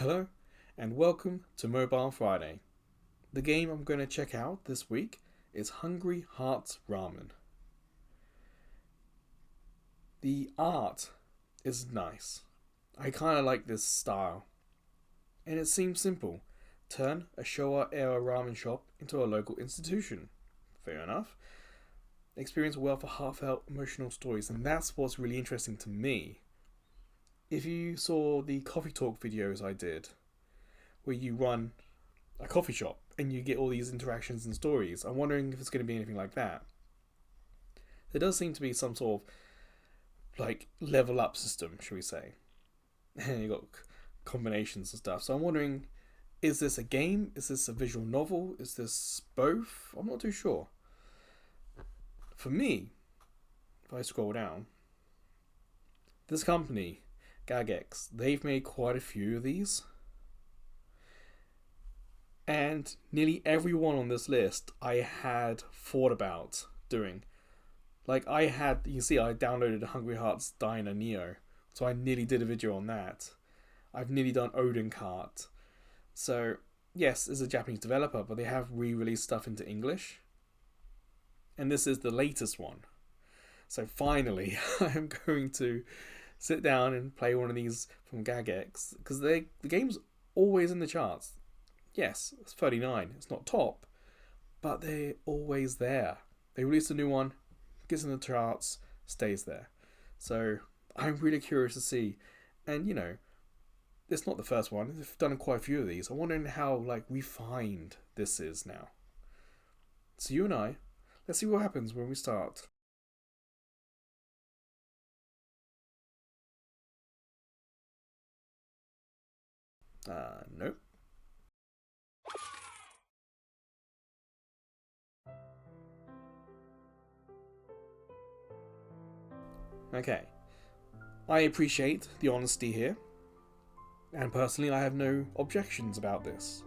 Hello, and welcome to Mobile Friday. The game I'm going to check out this week is Hungry Hearts Ramen. The art is nice. I kind of like this style. And it seems simple. Turn a Showa era ramen shop into a local institution. Fair enough. Experience a wealth of heartfelt emotional stories, and that's what's really interesting to me. If you saw the coffee talk videos I did, where you run a coffee shop and you get all these interactions and stories, I'm wondering if it's going to be anything like that. There does seem to be some sort of like level up system, should we say. And you got combinations and stuff. So I'm wondering, is this a game? Is this a visual novel? Is this both? I'm not too sure. For me, if I scroll down, this company, GAGEX, they've made quite a few of these. And nearly everyone on this list I had thought about doing. Like you can see I downloaded Hungry Hearts Diner Neo, so I nearly did a video on that. I've nearly done Odin Cart. So, yes, it's a Japanese developer, but they have re-released stuff into English. And this is the latest one. So finally, I'm going to sit down and play one of these from GAGEX, because the game's always in the charts. Yes, it's 39. It's not top, but they're always there. They release a new one, gets in the charts, stays there. So I'm really curious to see. And it's not the first one. They've done quite a few of these. I'm wondering how refined this is now. So you and I, let's see what happens when we start. Nope. Okay. I appreciate the honesty here, and personally I have no objections about this.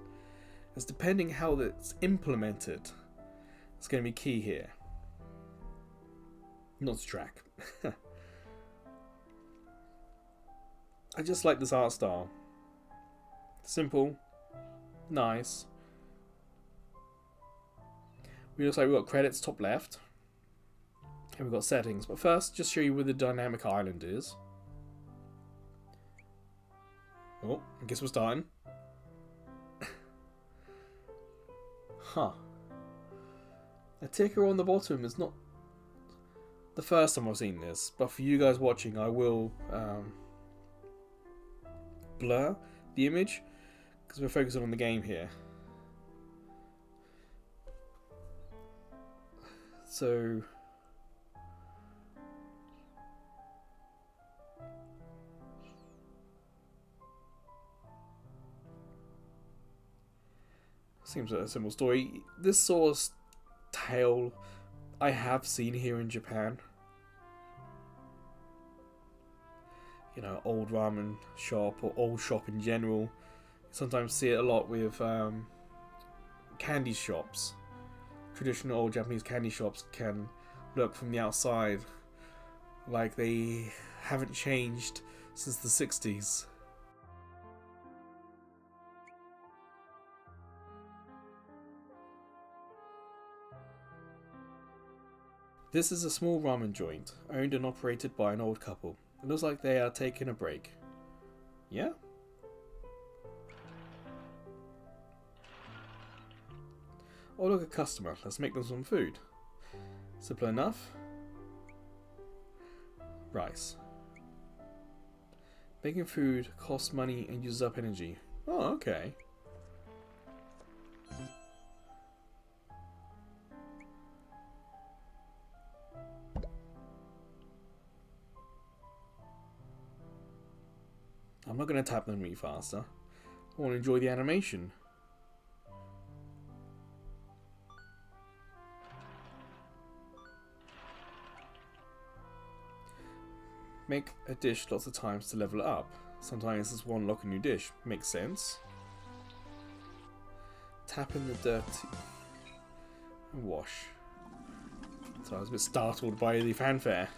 As depending how it's implemented, it's going to be key here. Not to track. I just like this art style. Simple, nice. We've got credits top left. And we've got settings. But first, just show you where the dynamic island is. Oh, I guess we're starting. Huh. A ticker on the bottom is not the first time I've seen this, but for you guys watching, I will blur the image because we're focusing on the game here. So seems like a simple story. This sort of tale I have seen here in Japan. Old ramen shop or old shop in general. You sometimes see it a lot with candy shops. Traditional old Japanese candy shops can look from the outside like they haven't changed since the 60s. This is a small ramen joint, owned and operated by an old couple. It looks like they are taking a break. Yeah? Oh look, a customer. Let's make them some food. Simple enough. Rice. Making food costs money and uses up energy. Oh, okay. I'm not going to tap them any faster. I want to enjoy the animation. Make a dish lots of times to level it up. Sometimes it's one lock a new dish. Makes sense. Tap in the dirt and wash. So I was a bit startled by the fanfare.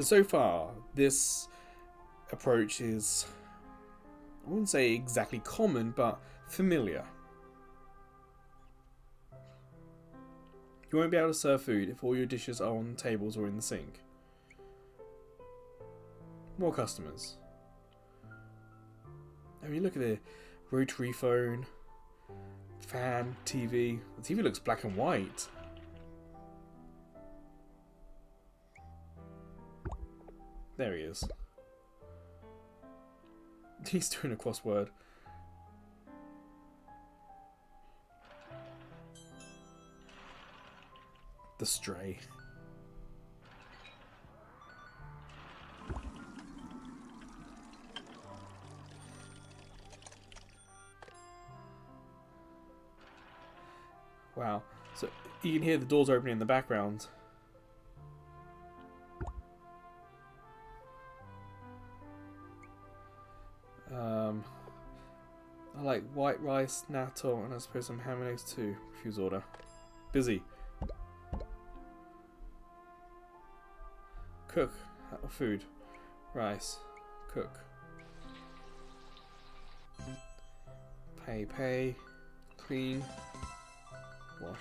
So far, this approach is I wouldn't say exactly common, but familiar. You won't be able to serve food if all your dishes are on tables or in the sink. More customers. I mean, look at it. Rotary phone, fan, TV. The TV looks black and white. There he is. He's doing a crossword. The Stray. Wow. So you can hear the doors opening in the background. I like white rice, natto, and I suppose some ham and eggs too. Refuse order. Busy. Cook. Food. Rice. Cook. Pay. Clean. Wash.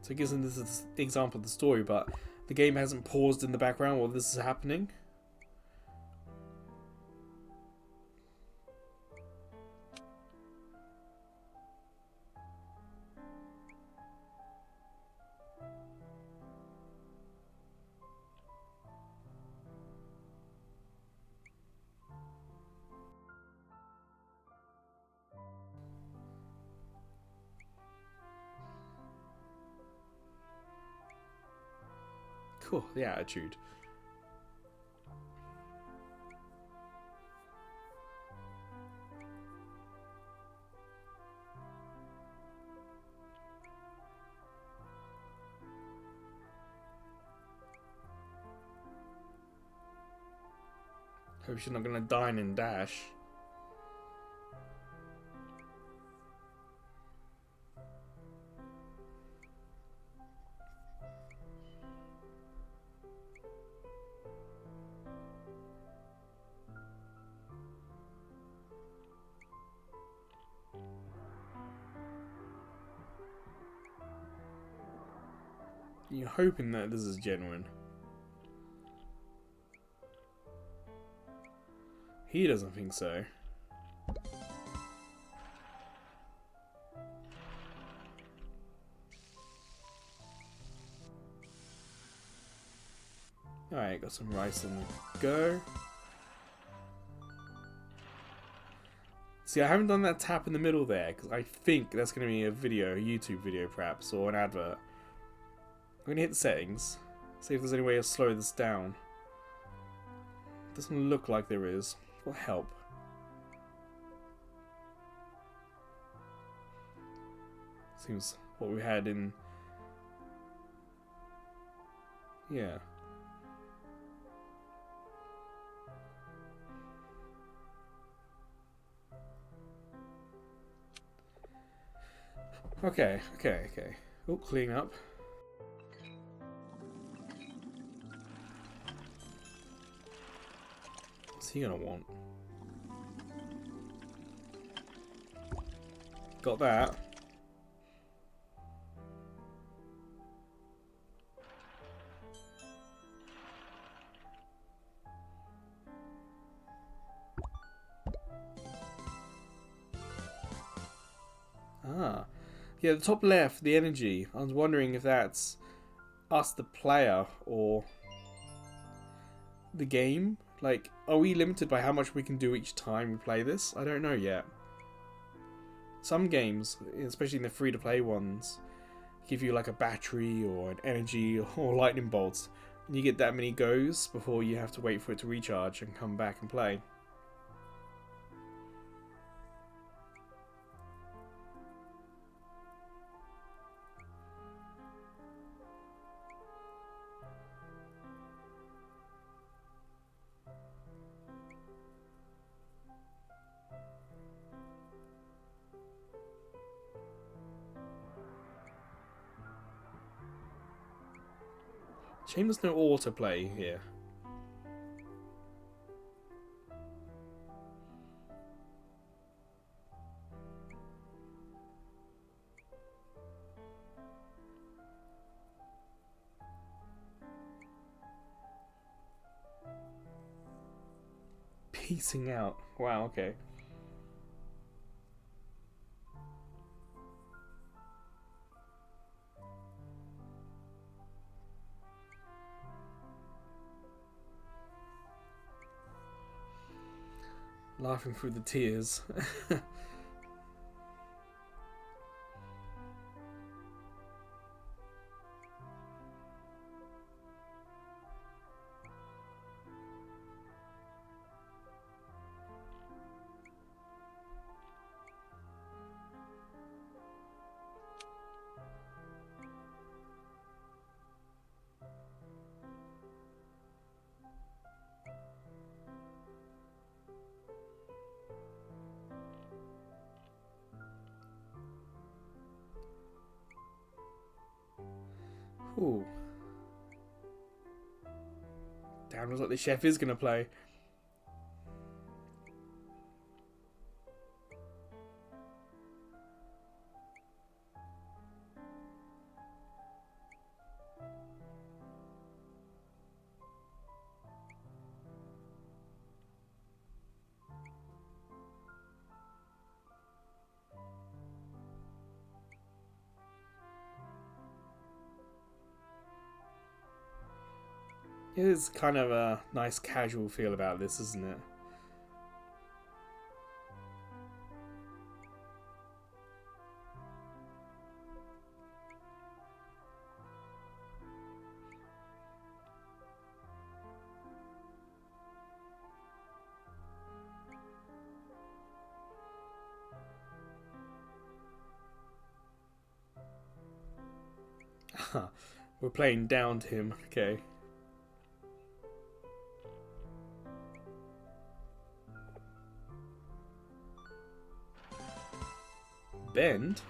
So I guess this is the example of the story, but the game hasn't paused in the background while this is happening. Cool, the attitude. Hope she's not gonna dine and dash. You're hoping that this is genuine. He doesn't think so. Alright, got some rice in the go. See, I haven't done that tap in the middle there, because I think that's going to be a video, a YouTube video perhaps, or an advert. I'm going to hit the settings, see if there's any way to slow this down. Doesn't look like there is. Will help. Seems what we had in... Yeah. Okay. Oh, clean up. What's he gonna want? Got that. Ah. Yeah, the top left, the energy. I was wondering if that's us, the player, or the game. Like, are we limited by how much we can do each time we play this? I don't know yet. Some games, especially in the free-to-play ones, give you like a battery or an energy or lightning bolts. And you get that many goes before you have to wait for it to recharge and come back and play. Shame there's no autoplay here. Piecing out. Wow, okay. Laughing through the tears. Ooh. Damn, looks like the chef is gonna play. It is kind of a nice casual feel about this, isn't it? We're playing down to him, okay. Bend?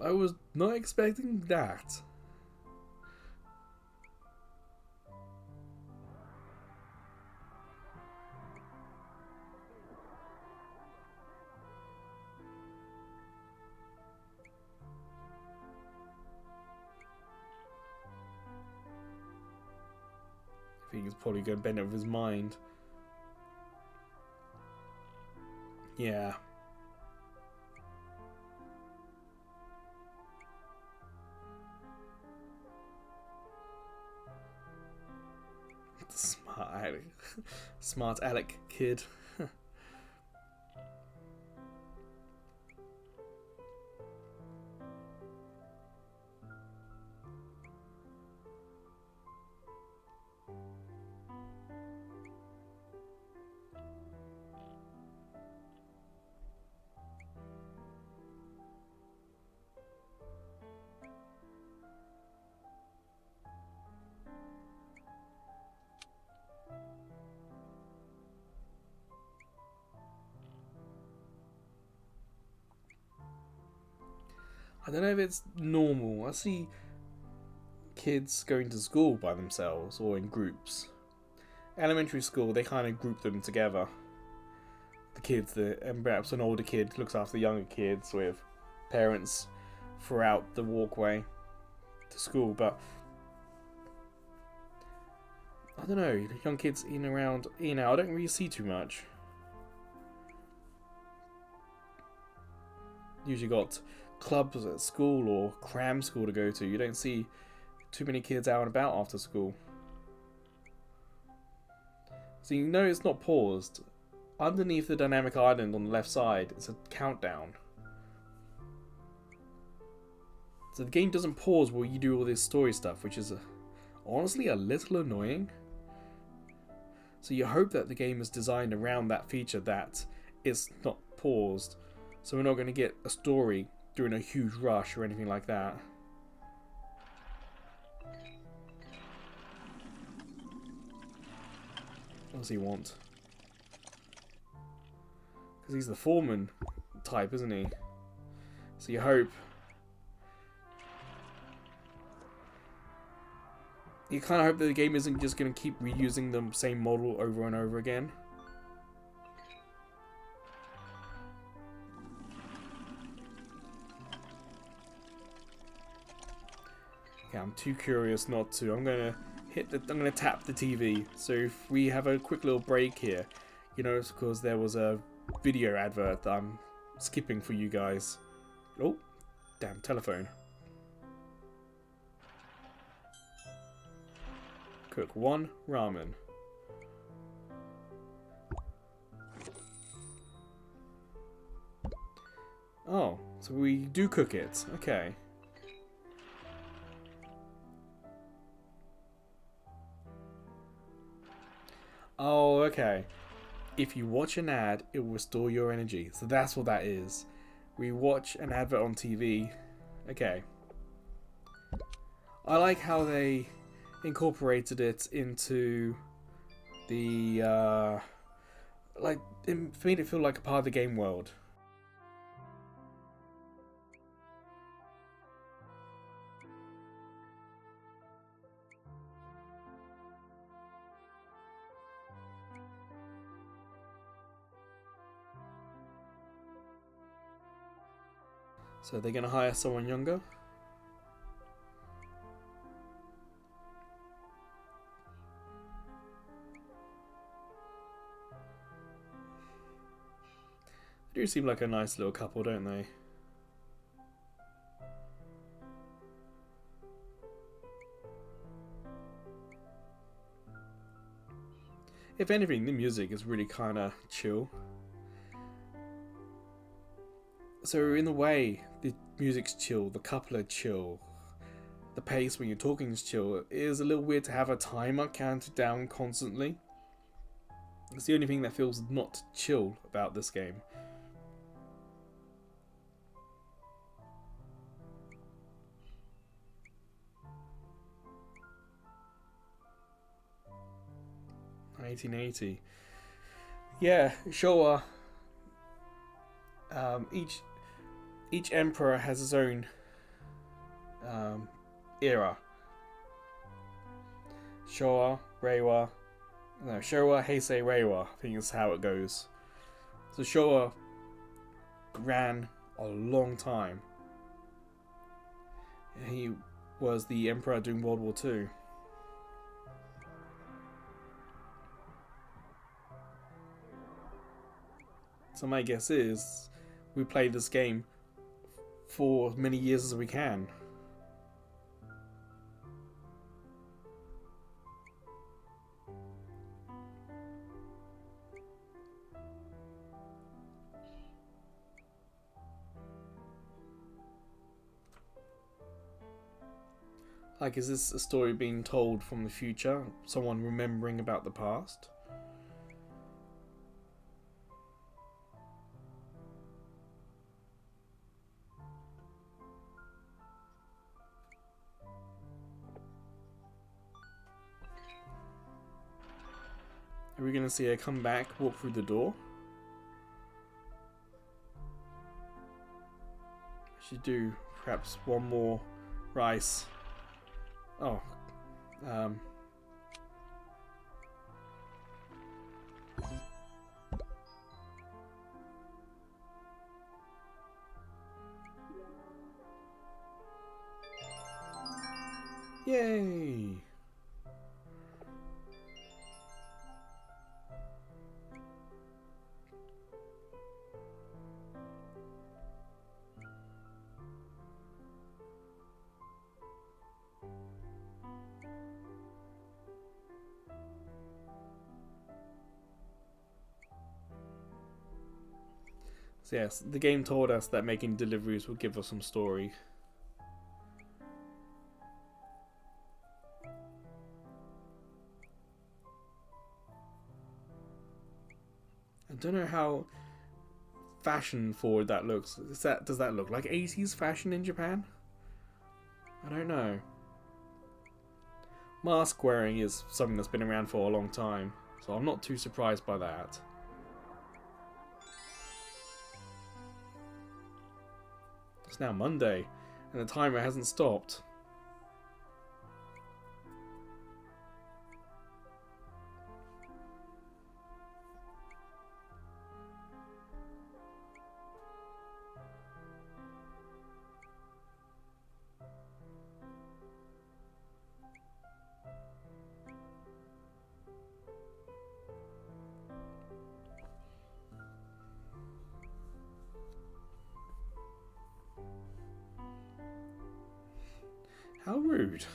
I was not expecting that. I think he's probably going to bend over his mind. Yeah. Smart Alec. Smart Alec kid. I don't know if it's normal. I see kids going to school by themselves or in groups. Elementary school, they kind of group them together. The kids, and perhaps an older kid looks after the younger kids with parents throughout the walkway to school. But I don't know, young kids in and out, I don't really see too much. Usually got clubs at school or cram school to go to. You don't see too many kids out and about after school. So you know it's not paused. Underneath the dynamic island on the left side, it's a countdown. So the game doesn't pause while you do all this story stuff, which is honestly a little annoying. So you hope that the game is designed around that feature, that it's not paused. So we're not going to get a story during a huge rush or anything like that. What does he want? Because he's the foreman type, isn't he? So you hope. You kind of hope that the game isn't just going to keep reusing the same model over and over again. Okay, I'm too curious not to. I'm gonna tap the TV. So if we have a quick little break here, you know, it's because there was a video advert that I'm skipping for you guys. Oh, damn telephone. Cook 1 ramen. Oh, so we do cook it. Okay. Oh, okay. If you watch an ad, it will restore your energy. So that's what that is. We watch an advert on TV. Okay. I like how they incorporated it into the like it made it feel like a part of the game world. So they're gonna hire someone younger. They do seem like a nice little couple, don't they? If anything, the music is really kind of chill. So in a way, the music's chill, the couple are chill, the pace when you're talking is chill. It is a little weird to have a timer counted down constantly. It's the only thing that feels not chill about this game. (1880). Yeah, Showa. Each emperor has his own era. Showa, Reiwa, no, Showa, Heisei, Reiwa. I think is how it goes. So Showa ran a long time. He was the emperor during World War II. So my guess is we play this game for as many years as we can. Like, is this a story being told from the future? Someone remembering about the past? Are we going to see her come back, walk through the door? I should do perhaps one more rice. Oh. Yay! So yes, the game told us that making deliveries would give us some story. I don't know how fashion forward that looks. Does that look like 80s fashion in Japan? I don't know. Mask wearing is something that's been around for a long time, so I'm not too surprised by that. It's now Monday, and the timer hasn't stopped. How rude.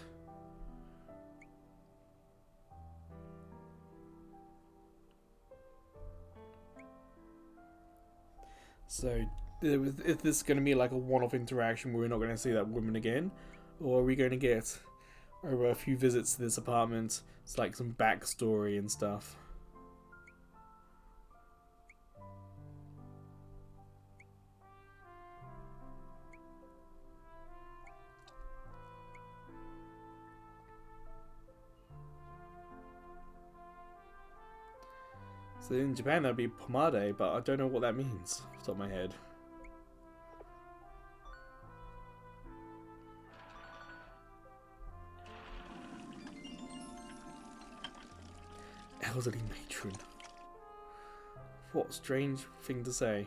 So, is this going to be like a one-off interaction where we're not going to see that woman again? Or are we going to get over a few visits to this apartment? It's like some backstory and stuff. So in Japan that'd be pomade, but I don't know what that means off the top of my head. Elderly matron. What a strange thing to say.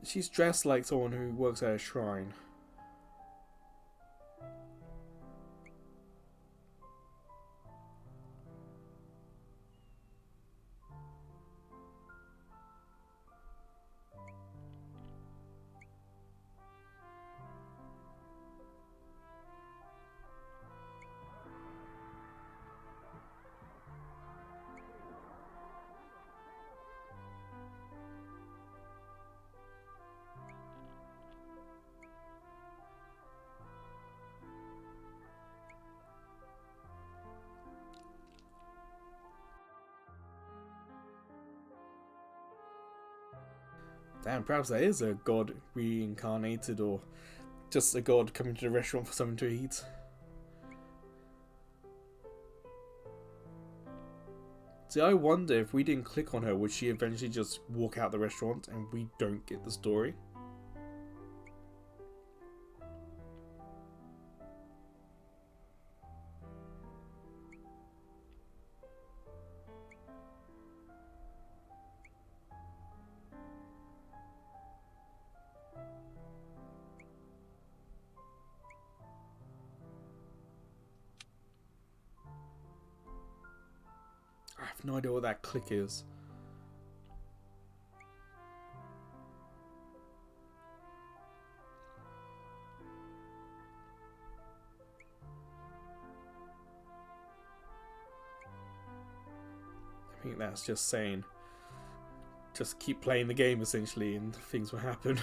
She's dressed like someone who works at a shrine. Damn, perhaps that is a god reincarnated, or just a god coming to the restaurant for something to eat. See, I wonder if we didn't click on her, would she eventually just walk out the restaurant and we don't get the story? I have no idea what that click is. I think that's just saying, just keep playing the game essentially and things will happen.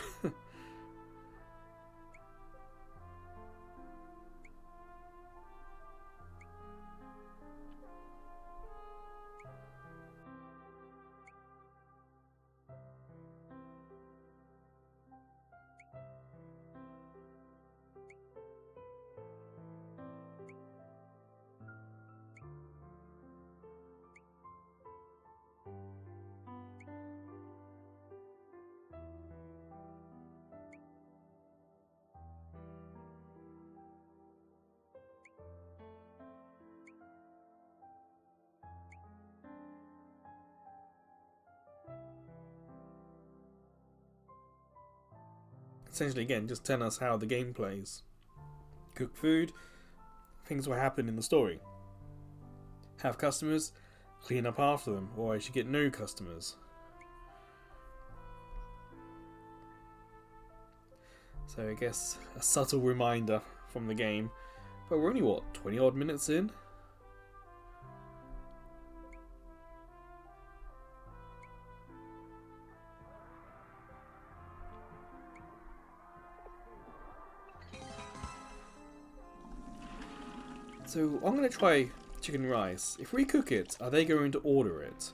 Essentially, again, just tell us how the game plays. Cook food, things will happen in the story. Have customers, clean up after them, or I should get new customers. So I guess a subtle reminder from the game. But we're only, what, 20 odd minutes in? So I'm going to try chicken rice. If we cook it, are they going to order it?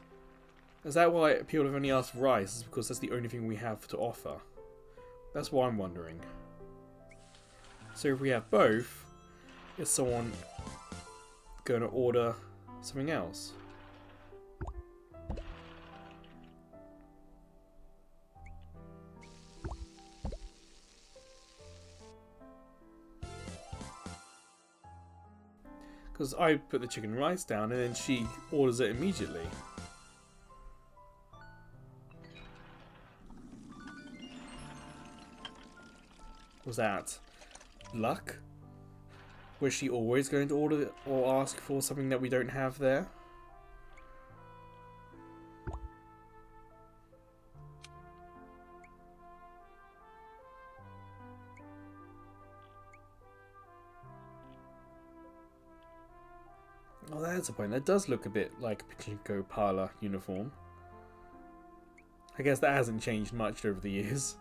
Is that why people have only asked for rice? Is because that's the only thing we have to offer? That's what I'm wondering. So if we have both, is someone going to order something else? Because I put the chicken rice down and then she orders it immediately. Was that luck? Was she always going to order or ask for something that we don't have there? Oh, that's a point. That does look a bit like a pachinko parlor uniform. I guess that hasn't changed much over the years.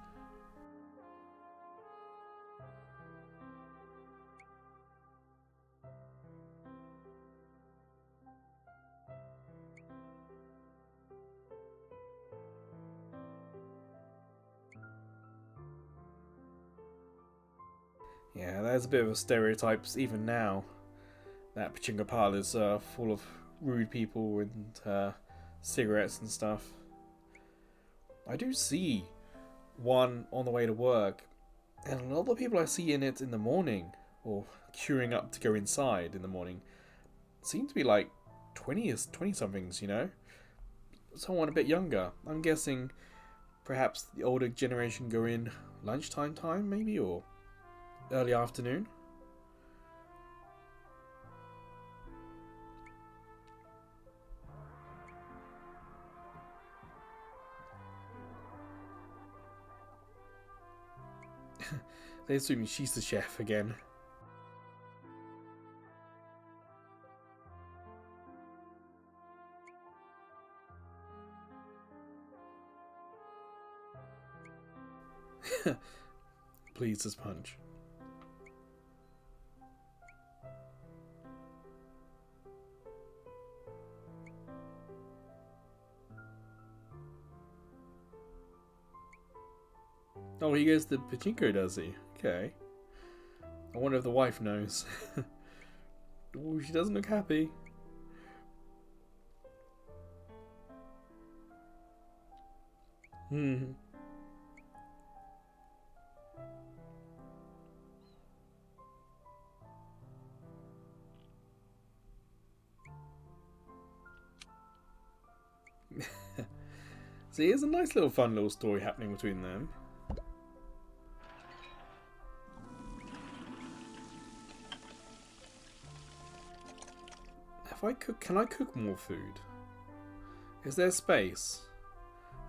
Yeah, there's a bit of a stereotypes even now. That pachinko parlors are full of rude people and cigarettes and stuff. I do see one on the way to work, and a lot of people I see in it in the morning, or queuing up to go inside in the morning, seem to be like 20 somethings, you know? Someone a bit younger. I'm guessing perhaps the older generation go in lunchtime time, maybe, or early afternoon. They assume she's the chef again. Please, as punch. Oh, he goes to pachinko, does he? Okay. I wonder if the wife knows. Oh, she doesn't look happy. Hmm. See, here's a nice little fun little story happening between them. Can I cook more food? Is there space?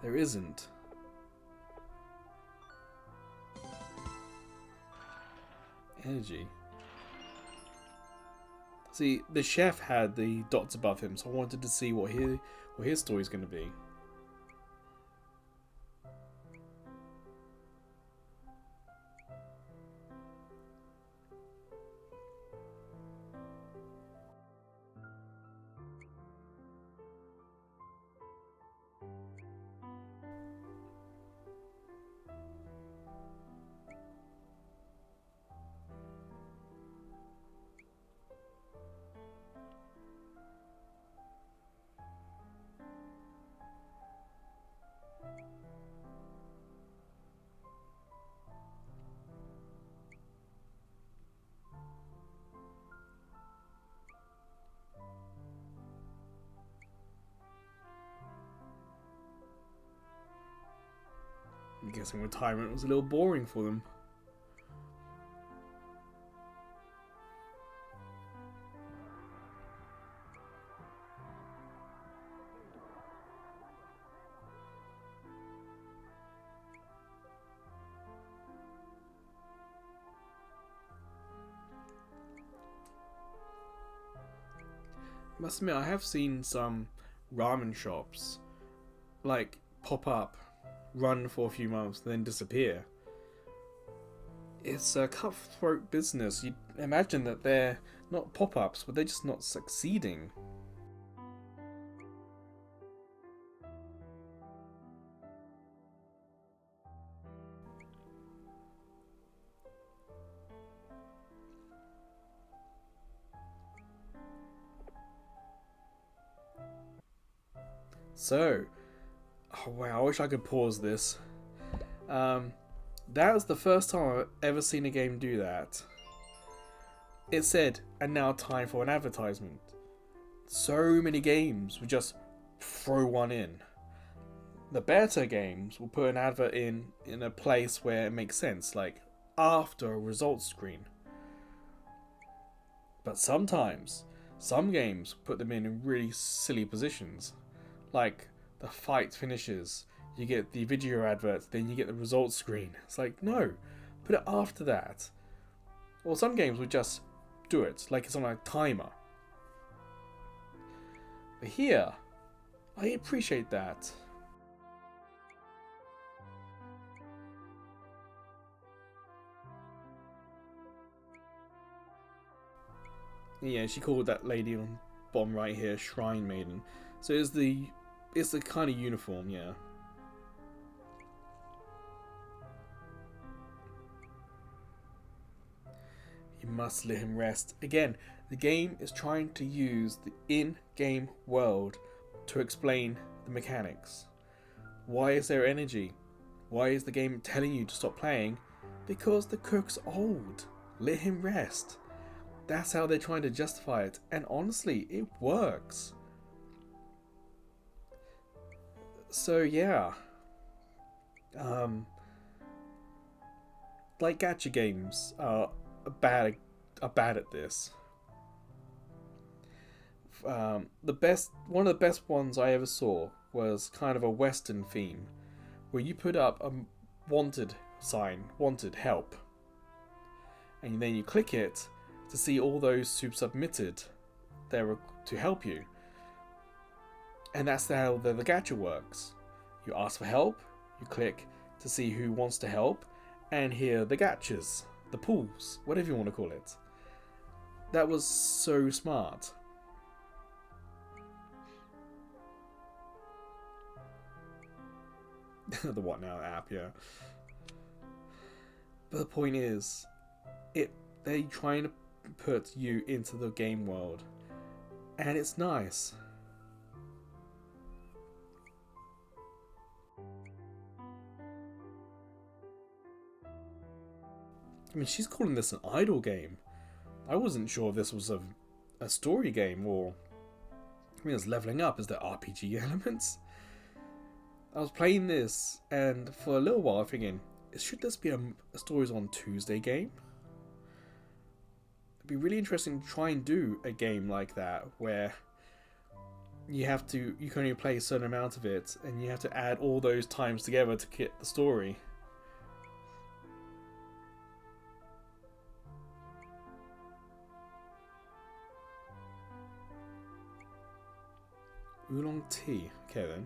There isn't. Energy. See, the chef had the dots above him, so I wanted to see what his story's going to be. I'm guessing retirement was a little boring for them. must admit, I have seen some ramen shops like pop up, run for a few months, then disappear. It's a cutthroat business. You'd imagine that they're not pop ups, but they're just not succeeding. So, oh wow, I wish I could pause this. That was the first time I've ever seen a game do that. It said, and now time for an advertisement. So many games would just throw one in. The better games will put an advert in a place where it makes sense, like after a results screen. But sometimes, some games put them in really silly positions. Like, the fight finishes, you get the video advert, then you get the results screen. It's like, no, put it after that. Or some games would just do it, like it's on a timer. But here, I appreciate that. Yeah, she called that lady on bottom right here Shrine Maiden. So it's the kind of uniform, yeah. You must let him rest. Again, the game is trying to use the in-game world to explain the mechanics. Why is there energy? Why is the game telling you to stop playing? Because the cook's old. Let him rest. That's how they're trying to justify it, and honestly, it works. So yeah, like gacha games bad are bad at this. One of the best ones I ever saw was kind of a Western theme, where you put up a wanted sign, wanted help, and then you click it to see all those who submitted there to help you. And that's how the gacha works. You ask for help, you click to see who wants to help, and here are the gachas, the pools, whatever you want to call it. That was so smart. The What Now app, yeah. But the point is, they're trying to put you into the game world, and it's nice. I mean, she's calling this an idle game. I wasn't sure if this was a story game or... I mean, it's leveling up. Is there RPG elements? I was playing this, and for a little while thinking, should this be a Stories on Tuesday game? It'd be really interesting to try and do a game like that, where you can only play a certain amount of it, and you have to add all those times together to get the story. Oolong tea. Okay then.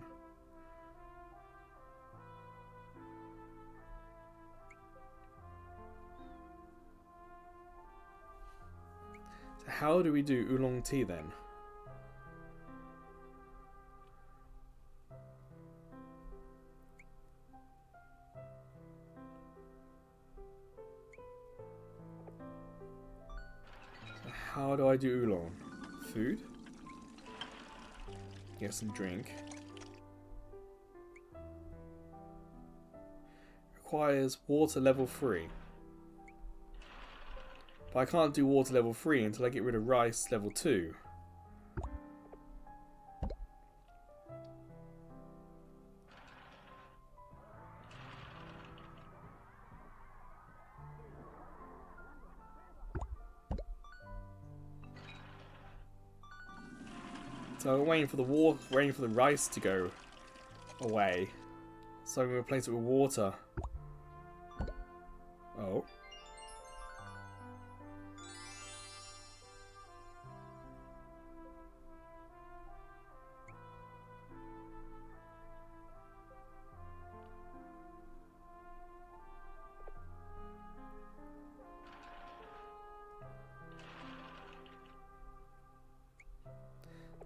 So how do we do oolong tea then? So how do I do oolong? Food? Get some drink. Requires water level 3. But I can't do water level 3 until I get rid of rice level 2. So I'm waiting for the rice to go away. So I'm going to replace it with water. Oh.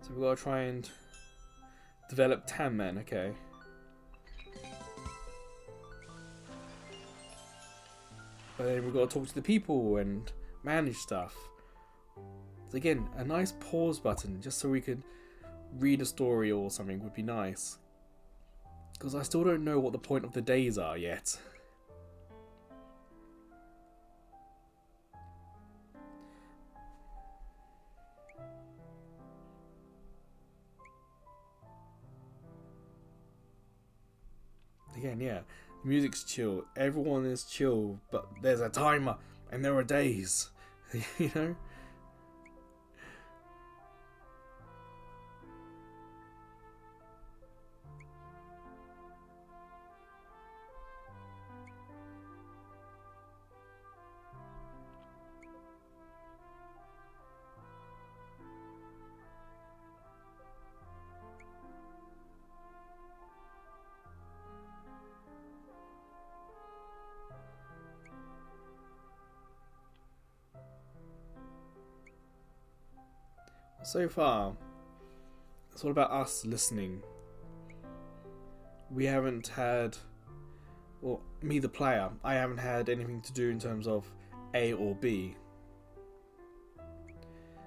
So we've got to try and develop 10 men, okay. But then we've got to talk to the people and manage stuff. So again, a nice pause button just so we could read a story or something would be nice. Because I still don't know what the point of the days are yet. Again, yeah, the music's chill, everyone is chill, but there's a timer and there are days, you know? So far, it's all about us listening. We haven't had, well, me the player, I haven't had anything to do in terms of A or B.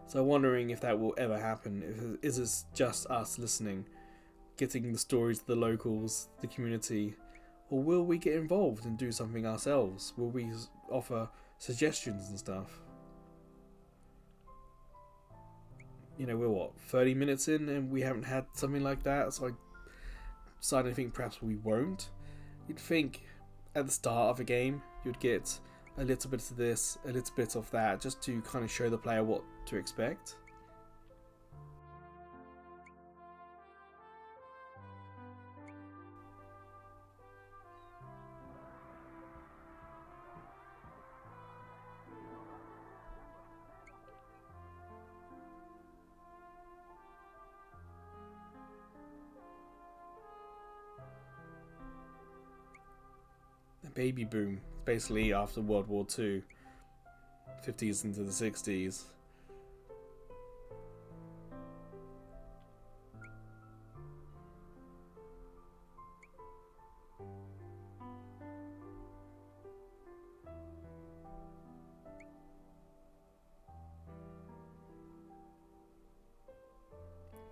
So I'm wondering if that will ever happen. Is this just us listening, getting the stories of the locals, the community, or will we get involved and do something ourselves? Will we offer suggestions and stuff? You know, we're what, 30 minutes in and we haven't had something like that, so I decided to think perhaps we won't. You'd think at the start of a game you'd get a little bit of this, a little bit of that, just to kind of show the player what to expect. The baby boom, basically after World War II, 50s into the 60s.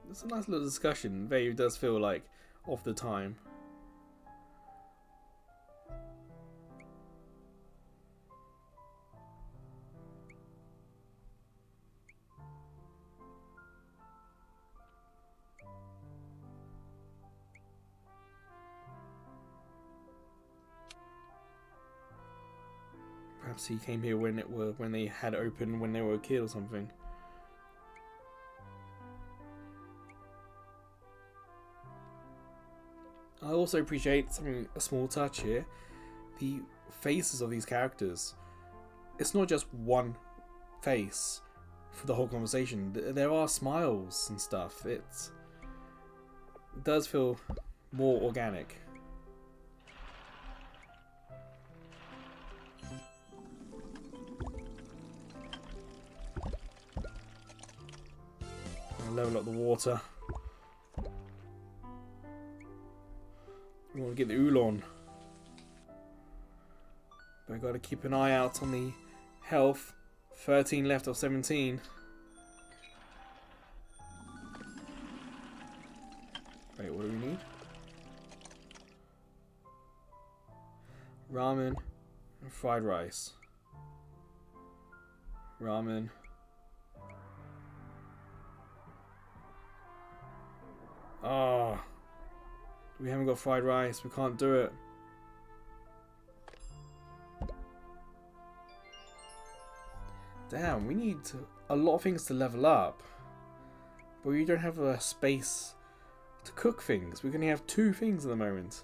It's a nice little discussion. Very does feel like off the time. Perhaps he came here when they had opened when they were a kid or something. I also appreciate a small touch here. The faces of these characters. It's not just one face for the whole conversation. There are smiles and stuff. It does feel more organic. I'll level up the water. We want to get the oolong. But I've got to keep an eye out on the health. 13 left of 17. Wait, what do we need? Ramen and fried rice. Ramen. Oh. We haven't got fried rice. We can't do it. Damn, we need a lot of things to level up. But we don't have a space to cook things. We can only have 2 things at the moment.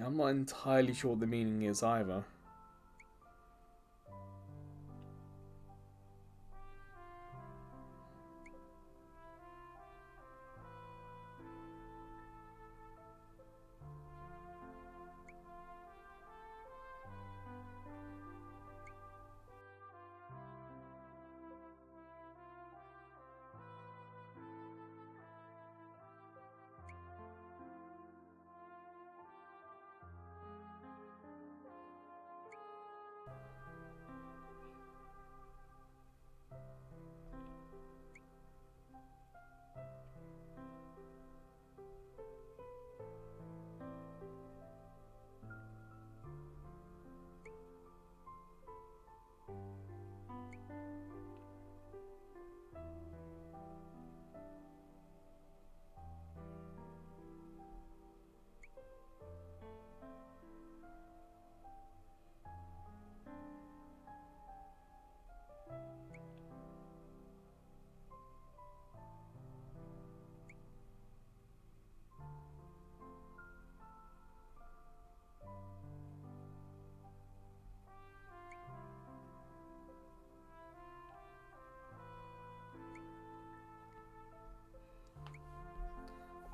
Yeah, I'm not entirely sure what the meaning is either.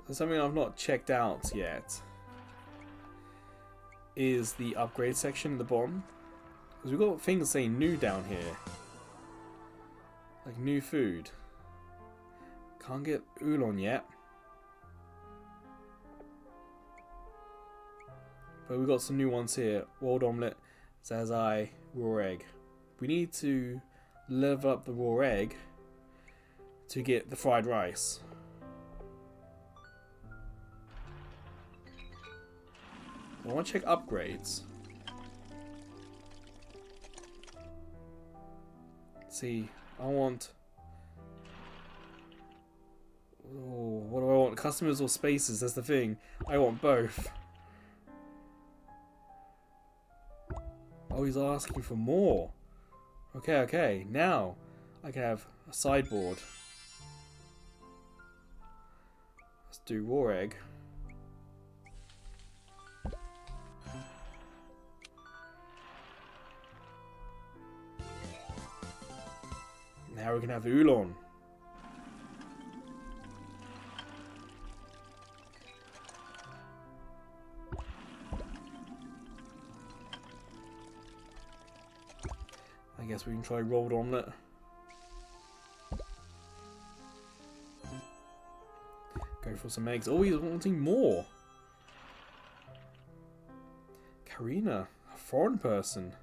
So something I've not checked out yet is the upgrade section at the bottom. Because we've got things saying new down here. Like new food. Can't get oolong yet. But we've got some new ones here. Wild omelette, zazai, raw egg. We need to level up the raw egg to get the fried rice. I want to check upgrades. Let's see, I want... Oh, what do I want? Customers or spaces? That's the thing. I want both. Oh, he's asking for more. Okay, okay. Now I can have a sideboard. Let's do raw egg. Now we can have oolong. I guess we can try rolled omelette. Go for some eggs. Oh, he's wanting more. Karina, a foreign person.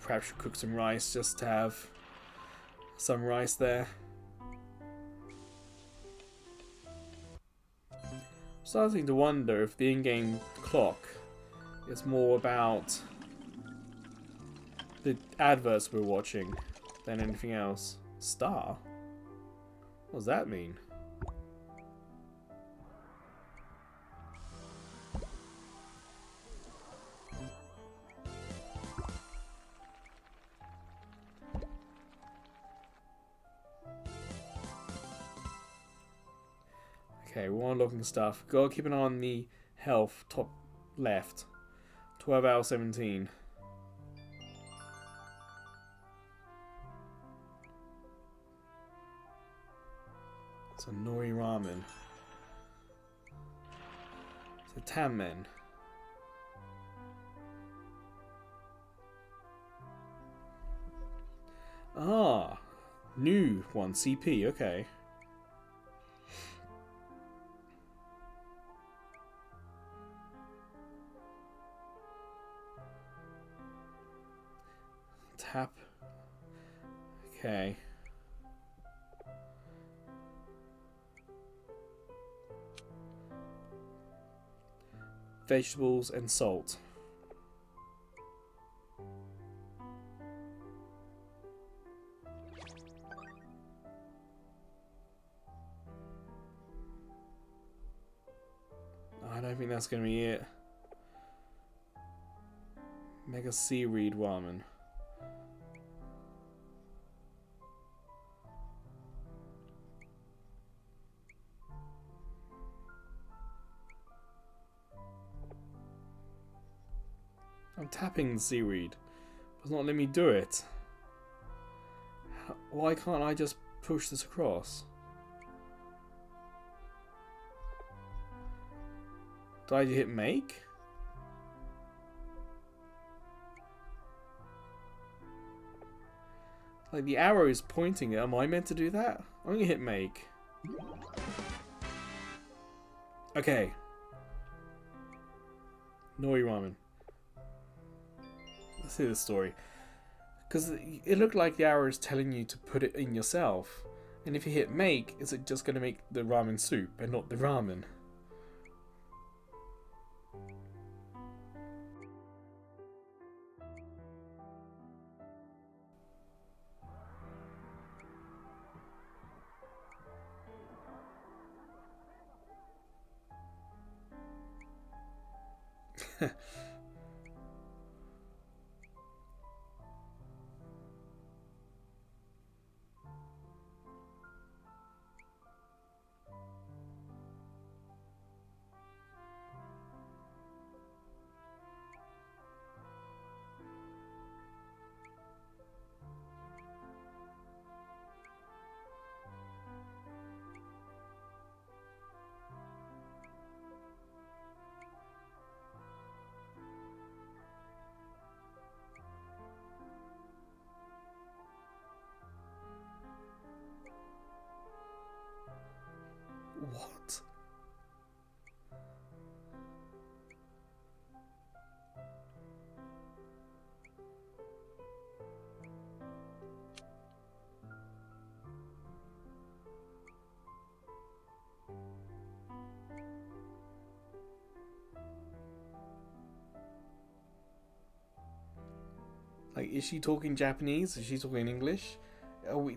Perhaps should cook some rice just to have some rice there. Starting to wonder if the in-game clock is more about the adverts we're watching than anything else. Star? What does that mean? Okay, we're unlocking stuff. Gotta keep an eye on the health, top left. 12 out of 17. It's a nori ramen. It's a tanmen. Ah, new one, CP, okay. Tap. Okay. Vegetables and salt. I don't think that's going to be it. Mega seaweed ramen. I'm tapping the seaweed. It's not letting me do it. Why can't I just push this across? Did I hit make? Like the arrow is pointing it. Am I meant to do that? I'm gonna hit make. Okay. Nori ramen. Let's hear the story. Because it looked like the arrow is telling you to put it in yourself. And if you hit make, is it just going to make the ramen soup and not the ramen? What? Like, is she talking Japanese? Is she talking English?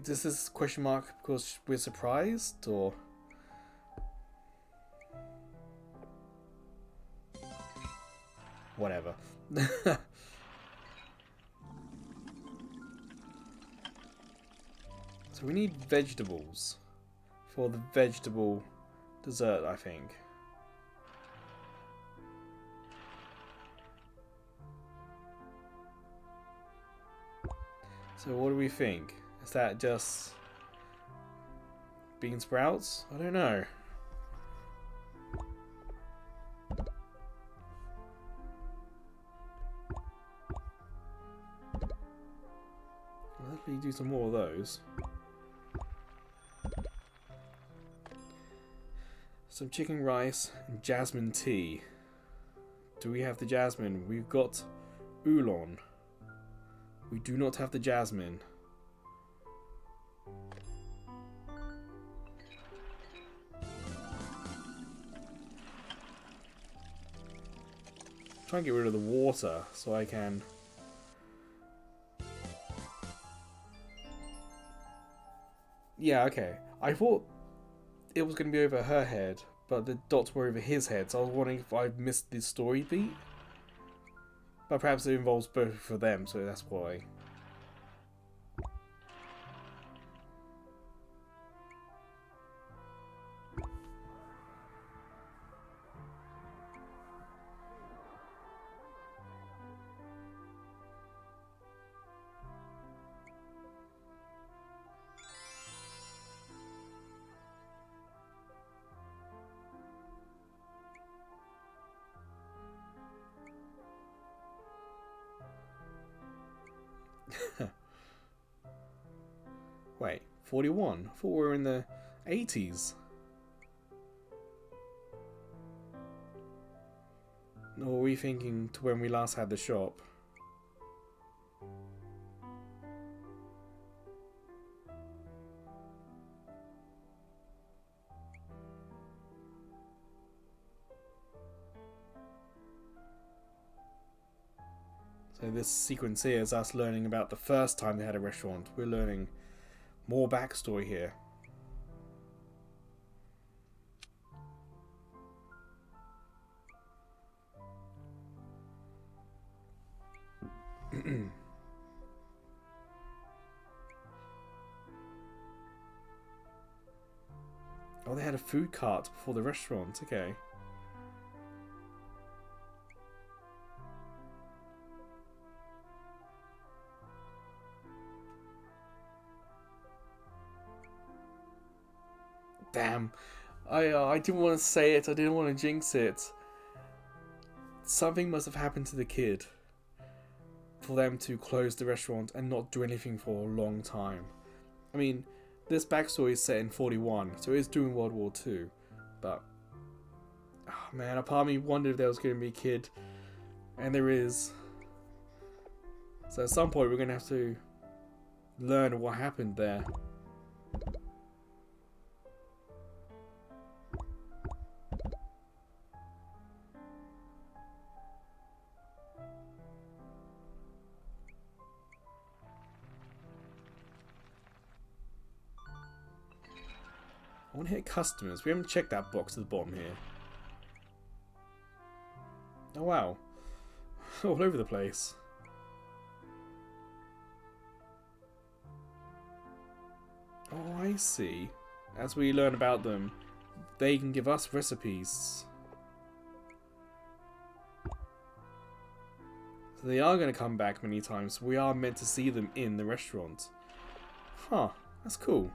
Does this question mark because we're surprised, or? Whatever. So we need vegetables for the vegetable dessert, I think. So what do we think? Is that just bean sprouts? I don't know. Let me do some more of those. Some chicken rice and jasmine tea. Do we have the jasmine? We've got oolong. We do not have the jasmine. Try and get rid of the water so I can. Yeah, okay. I thought it was going to be over her head, but the dots were over his head, so I was wondering if I missed the story beat. But perhaps it involves both of them, so that's why. Wait, 41? I thought we were in the 80s. Or were we thinking to when we last had the shop? So this sequence here is us learning about the first time they had a restaurant. We're learning more backstory here. Oh, they had a food cart before the restaurant. Okay. Damn. I didn't want to say it. I didn't want to jinx it. Something must have happened to the kid for them to close the restaurant and not do anything for a long time. I mean, this backstory is set in 41, so it is during World War II. But, oh man, a part of me wondered if there was going to be a kid. And there is. So at some point we're going to have to learn what happened there. I want to hit customers. We haven't checked that box at the bottom here. Oh wow. All over the place. Oh, I see. As we learn about them, they can give us recipes. So they are going to come back many times. We are meant to see them in the restaurant. Huh, that's cool.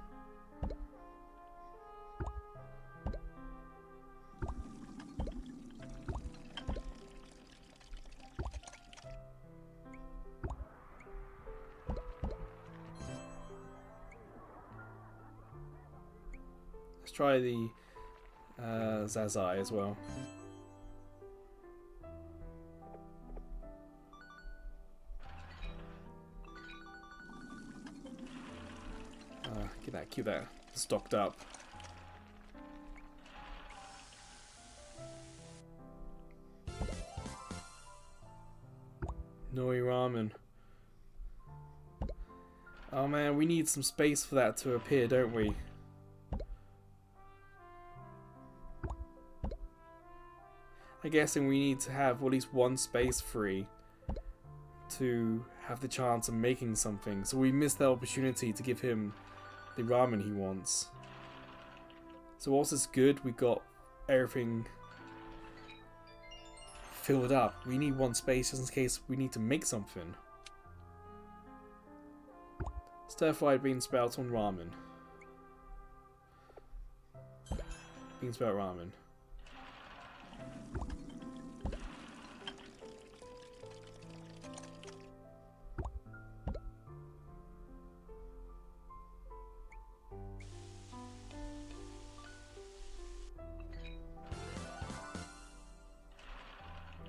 Let's try the Zazai as well. Keep that stocked up. Nori ramen. Oh man, we need some space for that to appear, don't we? I'm guessing we need to have at least one space free to have the chance of making something. So we missed the opportunity to give him the ramen he wants. So whilst it's good, we got everything filled up. We need one space just in case we need to make something. Stir-fried bean sprouts on ramen. Bean sprout ramen.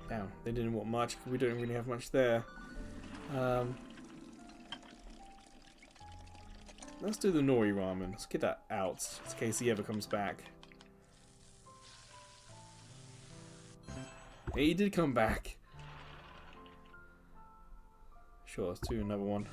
Damn, they didn't want much. We don't really have much there. Let's do the nori ramen. Let's get that out in case he ever comes back. Hey, he did come back. Sure, let's do another one.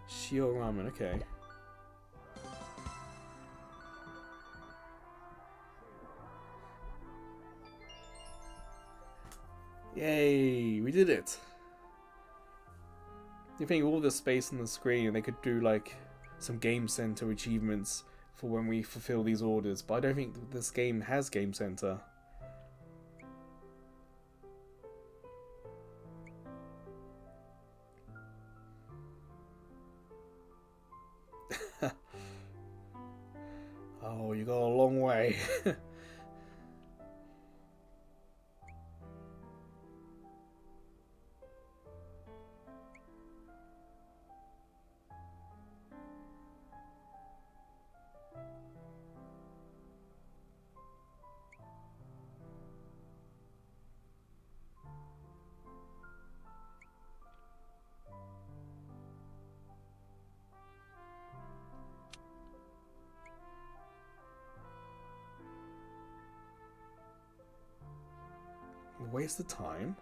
Shio ramen, okay. Yay, we did it. You think all the space on the screen, they could do like some Game Center achievements for when we fulfill these orders, but I don't think this game has Game Center. Oh, you got a long way. Waste the time?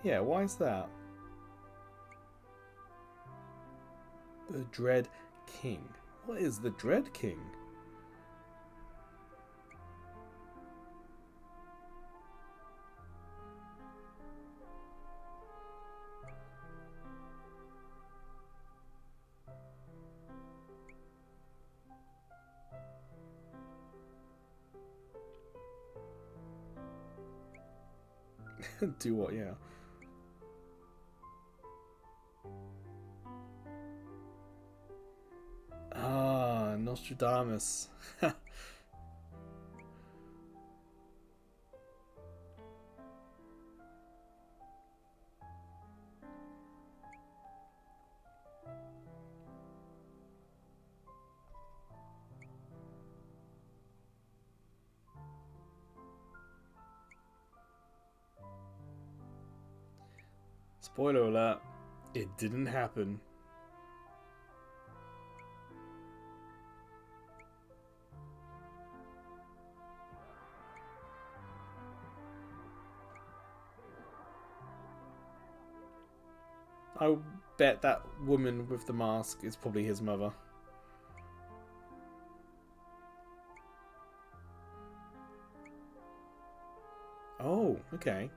Yeah, why is that? The Dread King. What is the Dread King? Do what? Yeah. Ah, Nostradamus. Spoiler alert, it didn't happen. I bet that woman with the mask is probably his mother. Oh, okay.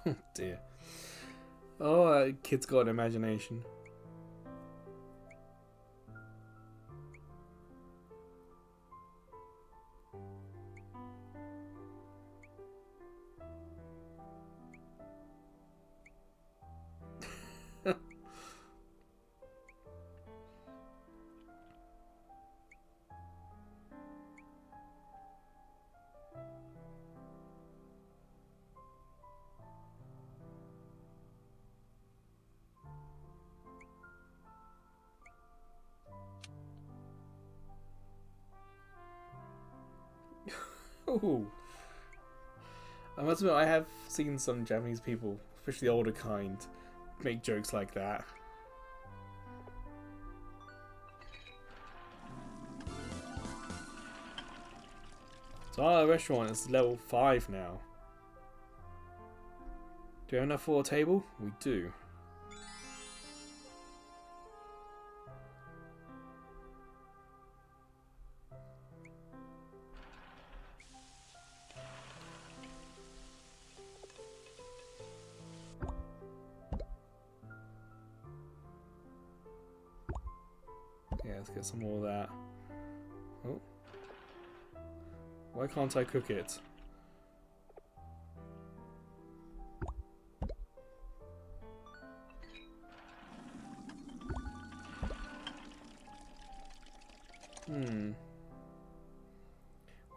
Oh dear. Oh, kid's got an imagination. Ooh. I must admit, I have seen some Japanese people, especially the older kind, make jokes like that. So our restaurant is level 5 now. Do we have enough for a table? We do. Yeah, let's get some more of that. Oh. Why can't I cook it?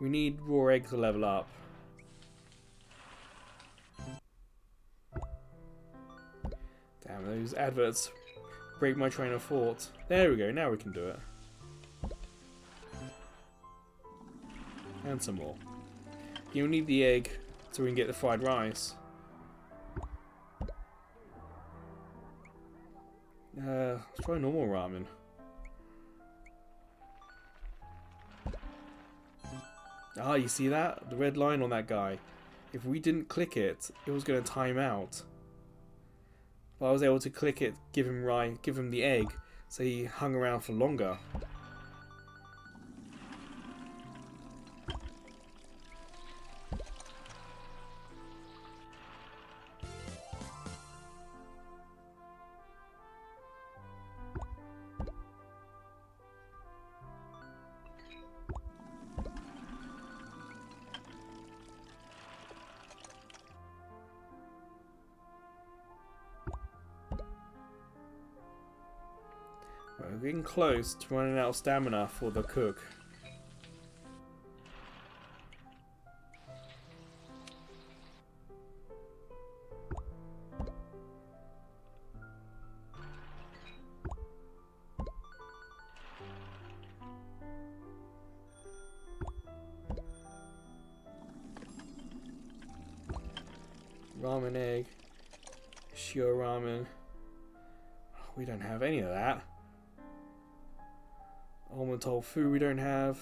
We need raw egg to level up. Damn, those adverts break my train of thought. There we go, now we can do it. And some more. You need the egg so we can get the fried rice. Let's try normal ramen. Ah, you see that? The red line on that guy. If we didn't click it, it was going to time out. But I was able to click it, give him the egg, so he hung around for longer. We're getting close to running out of stamina for the cook. Ramen egg. Shio ramen. We don't have any of that. Almond tofu we don't have.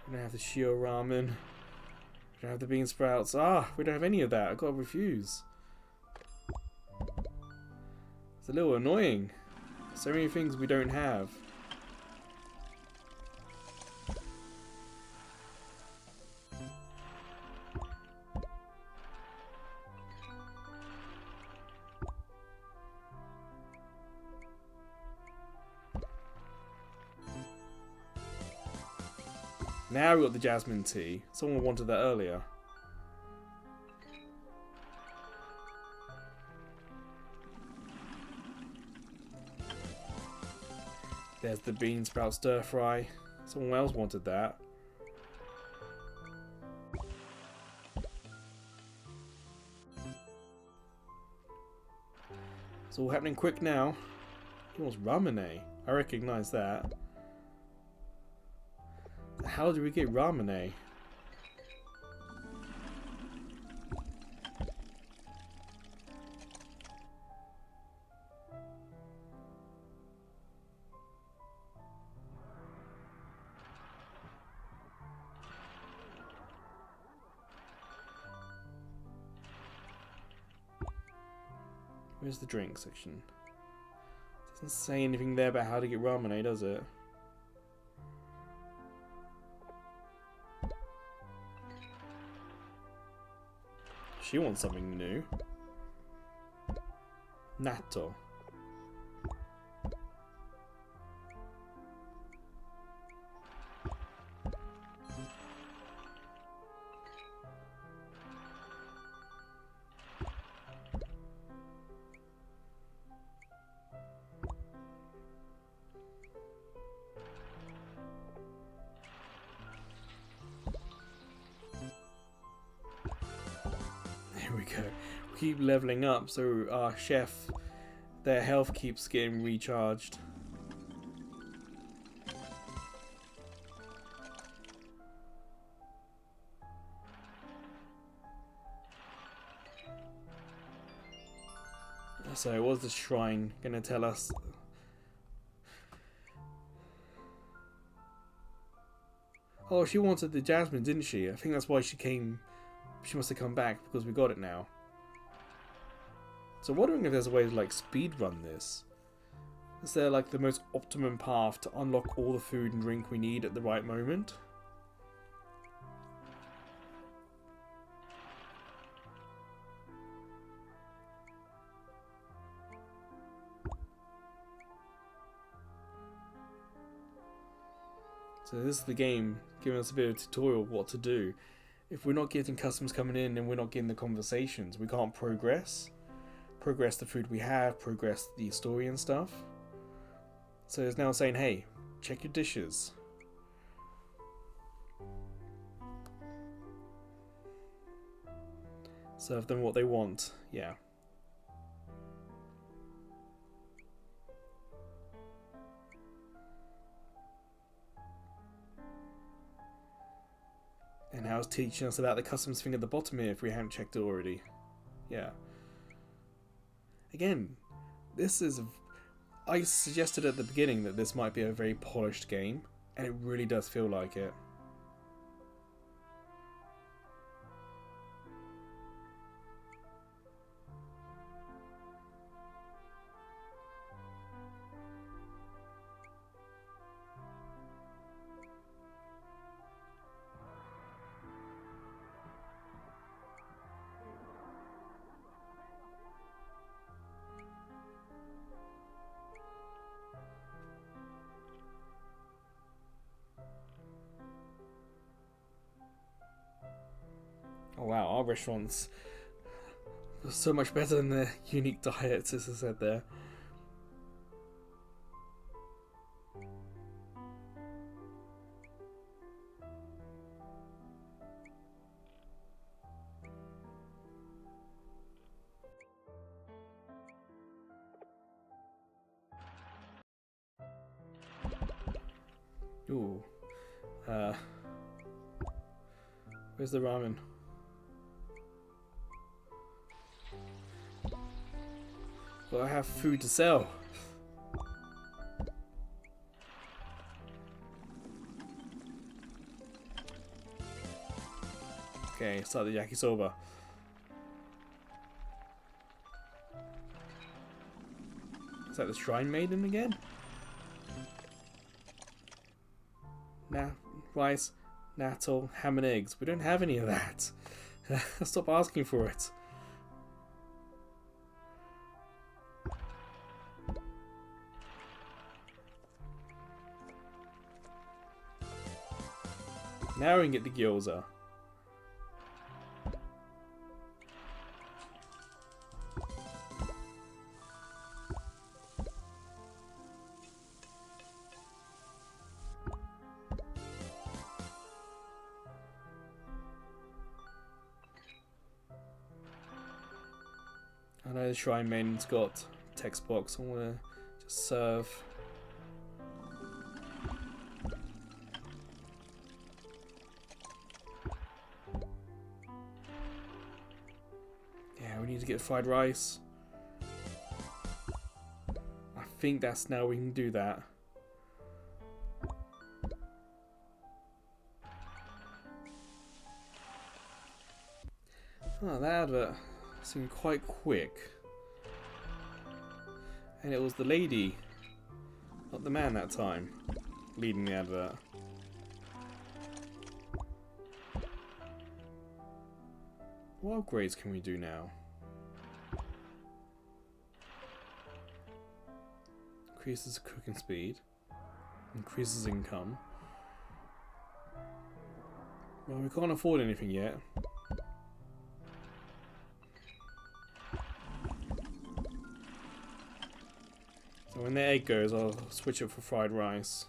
We don't have the shio ramen. We don't have the bean sprouts. Ah, we don't have any of that. I've got to refuse. It's a little annoying. So many things we don't have. Now we got the jasmine tea. Someone wanted that earlier. There's the bean sprout stir fry. Someone else wanted that. It's all happening quick now. He wants ramen. I recognise that. How do we get ramen? Where's the drink section? Doesn't say anything there about how to get ramen, does it? She wants something new. Natto. There we go. We keep leveling up, so our chef, their health keeps getting recharged. So, what's the shrine gonna tell us? Oh, she wanted the jasmine, didn't she? I think that's why she came. She must have come back because we got it now. So, wondering if there's a way to like speed run this. Is there like the most optimum path to unlock all the food and drink we need at the right moment? So this is the game giving us a bit of a tutorial of what to do. If we're not getting customers coming in and we're not getting the conversations, we can't progress. Progress the food we have, progress the story and stuff. So it's now saying, hey, check your dishes. Serve them what they want, yeah. And how it's teaching us about the customs thing at the bottom here if we haven't checked it already. Yeah. Again, this is... I suggested at the beginning that this might be a very polished game, and it really does feel like it. Oh wow, our restaurants are so much better than the unique diets, as I said there. Ooh. Where's the ramen? Well, I have food to sell. Okay, start the yakisoba. Is that the Shrine Maiden again? Nah, rice, natto, ham and eggs. We don't have any of that. Stop asking for it. Now we can get the gyoza. I know the Shrine Maiden's got text box. I want to just serve. Yeah, we need to get fried rice. I think that's now we can do that. Oh, that advert seemed quite quick. And it was the lady, not the man that time, leading the advert. What upgrades can we do now? Increases cooking speed. Increases income. Well, we can't afford anything yet. So when the egg goes, I'll switch it for fried rice.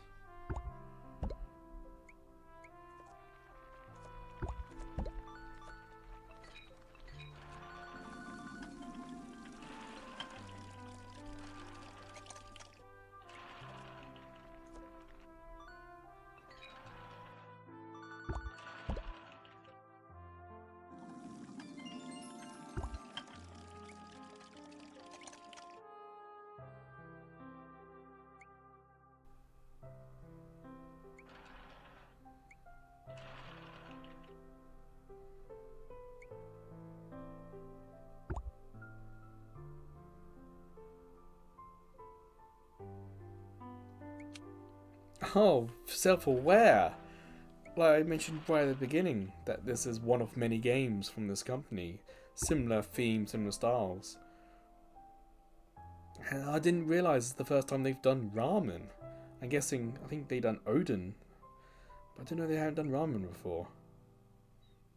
Oh, self-aware! Like I mentioned right at the beginning, that this is one of many games from this company. Similar themes, similar styles. And I didn't realise it's the first time they've done ramen. I'm guessing, I think they've done Odin. But I didn't know they hadn't done ramen before.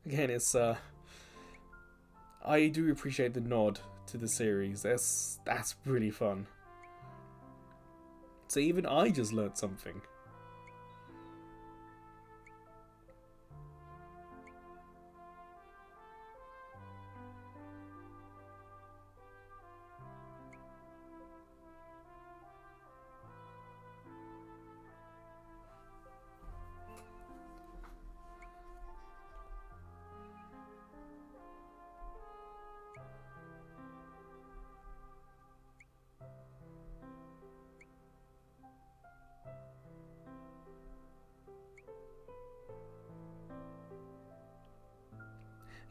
Again, it's I do appreciate the nod to the series. That's really fun. So even I just learned something.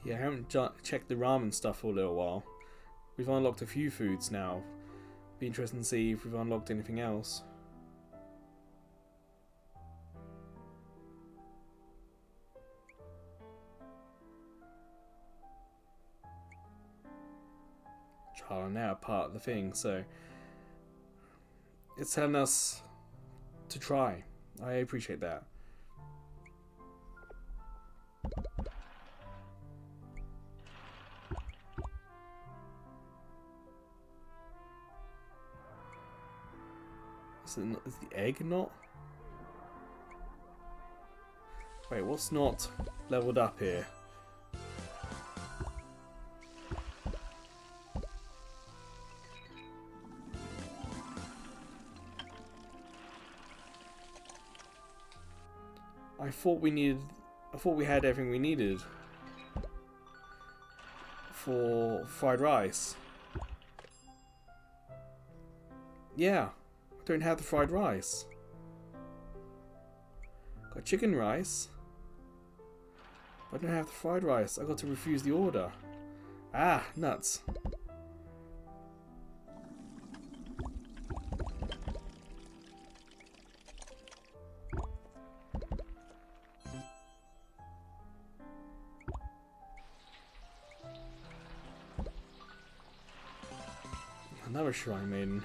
Yeah, I haven't checked the ramen stuff for a little while. We've unlocked a few foods now. Be interesting to see if we've unlocked anything else. Trial and error part of the thing, so it's telling us to try. I appreciate that. Is the egg not? Wait, what's not leveled up here? I thought we had everything we needed for fried rice. Yeah. Don't have the fried rice. Got chicken rice. But I don't have the fried rice. I got to refuse the order. Ah, nuts. Another Shrine Maiden.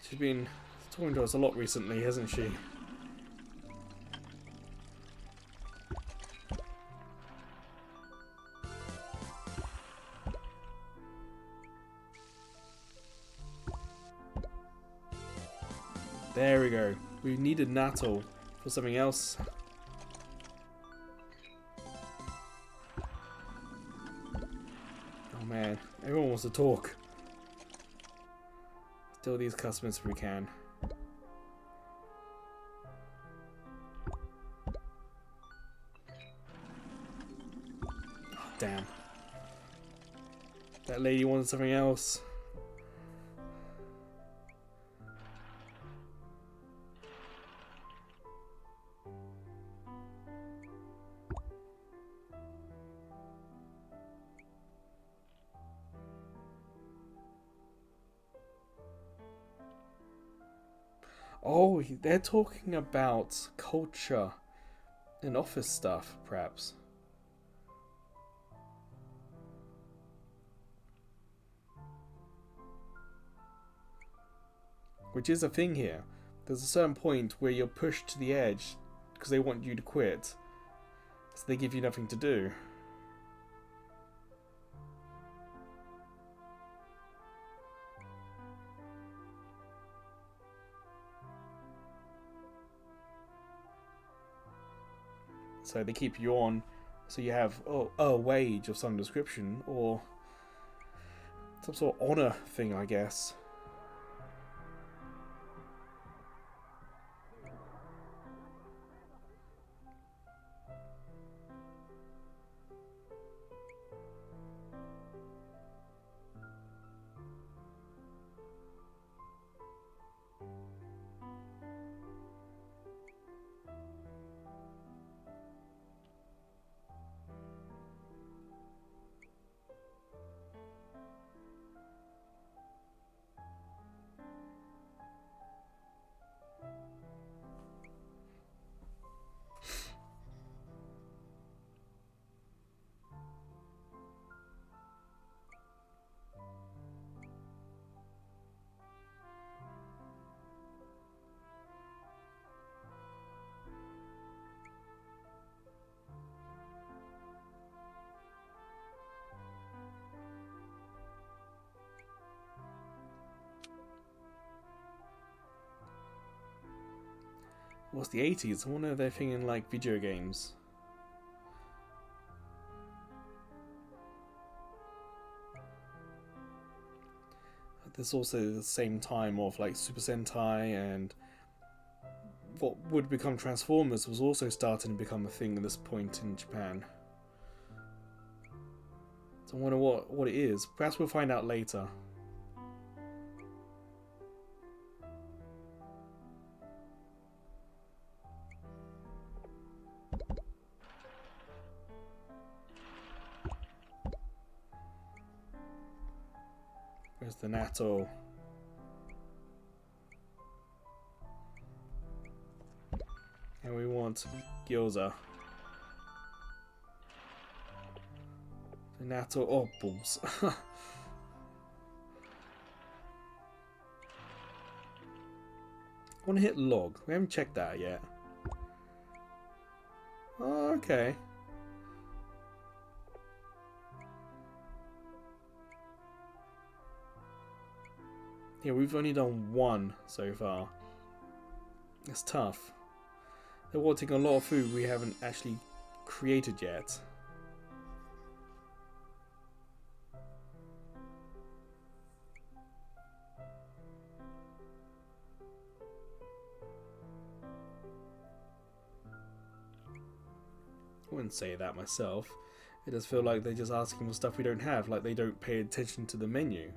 She's been talking to us a lot recently, hasn't she? There we go. We needed natto for something else. Oh man, everyone wants to talk. Steal these customers if we can. Oh, damn. That lady wanted something else. Oh, they're talking about culture and office stuff, perhaps. Which is a thing here. There's a certain point where you're pushed to the edge because they want you to quit. So they give you nothing to do. So they keep you on, so you have a wage of some description, or some sort of honor thing, I guess. What's the 80s? I wonder if they're thinking like video games. There's also the same time of like Super Sentai, and what would become Transformers was also starting to become a thing at this point in Japan. So I wonder what it is. Perhaps we'll find out later. Where's the natto? And we want gyoza. The natto. Oh, balls. I want to hit log. We haven't checked that yet. Oh, okay. Yeah, we've only done one so far. It's tough. They're wanting a lot of food we haven't actually created yet. I wouldn't say that myself. It does feel like they're just asking for stuff we don't have, like they don't pay attention to the menu.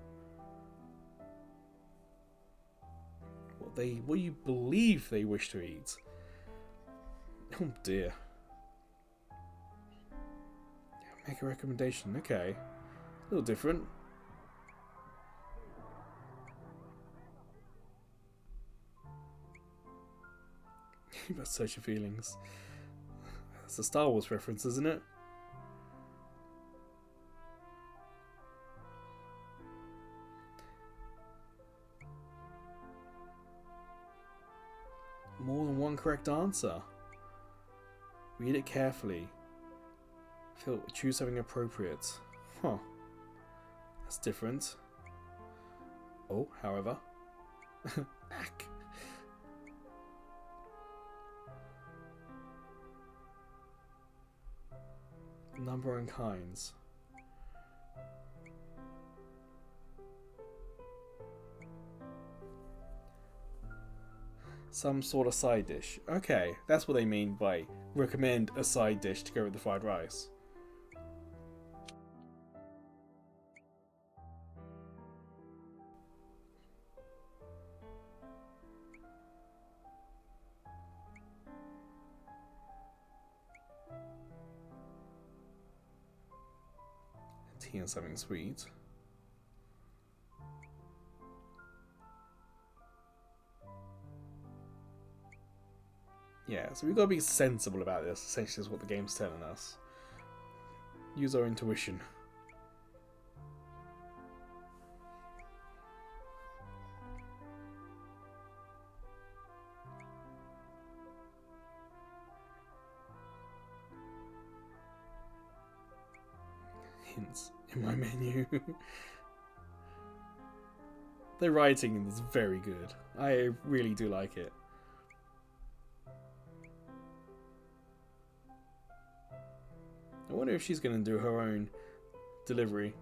What you believe they wish to eat. Oh dear. Make a recommendation. Okay. A little different. You must search your feelings. That's a Star Wars reference, isn't it? More than one correct answer. Read it carefully. Choose something appropriate. Huh. That's different. Oh, however. Ack. Number and kinds. Some sort of side dish. Okay, that's what they mean by recommend a side dish to go with the fried rice. Tea and something sweet. Yeah, so we've got to be sensible about this, essentially is what the game's telling us. Use our intuition. Hints in my menu. The writing is very good. I really do like it. I wonder if she's going to do her own delivery.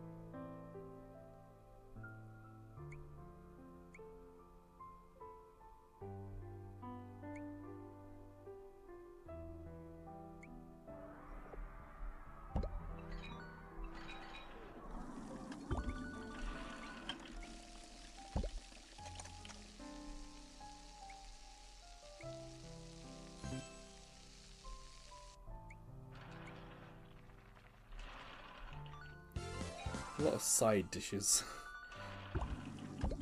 A lot of side dishes.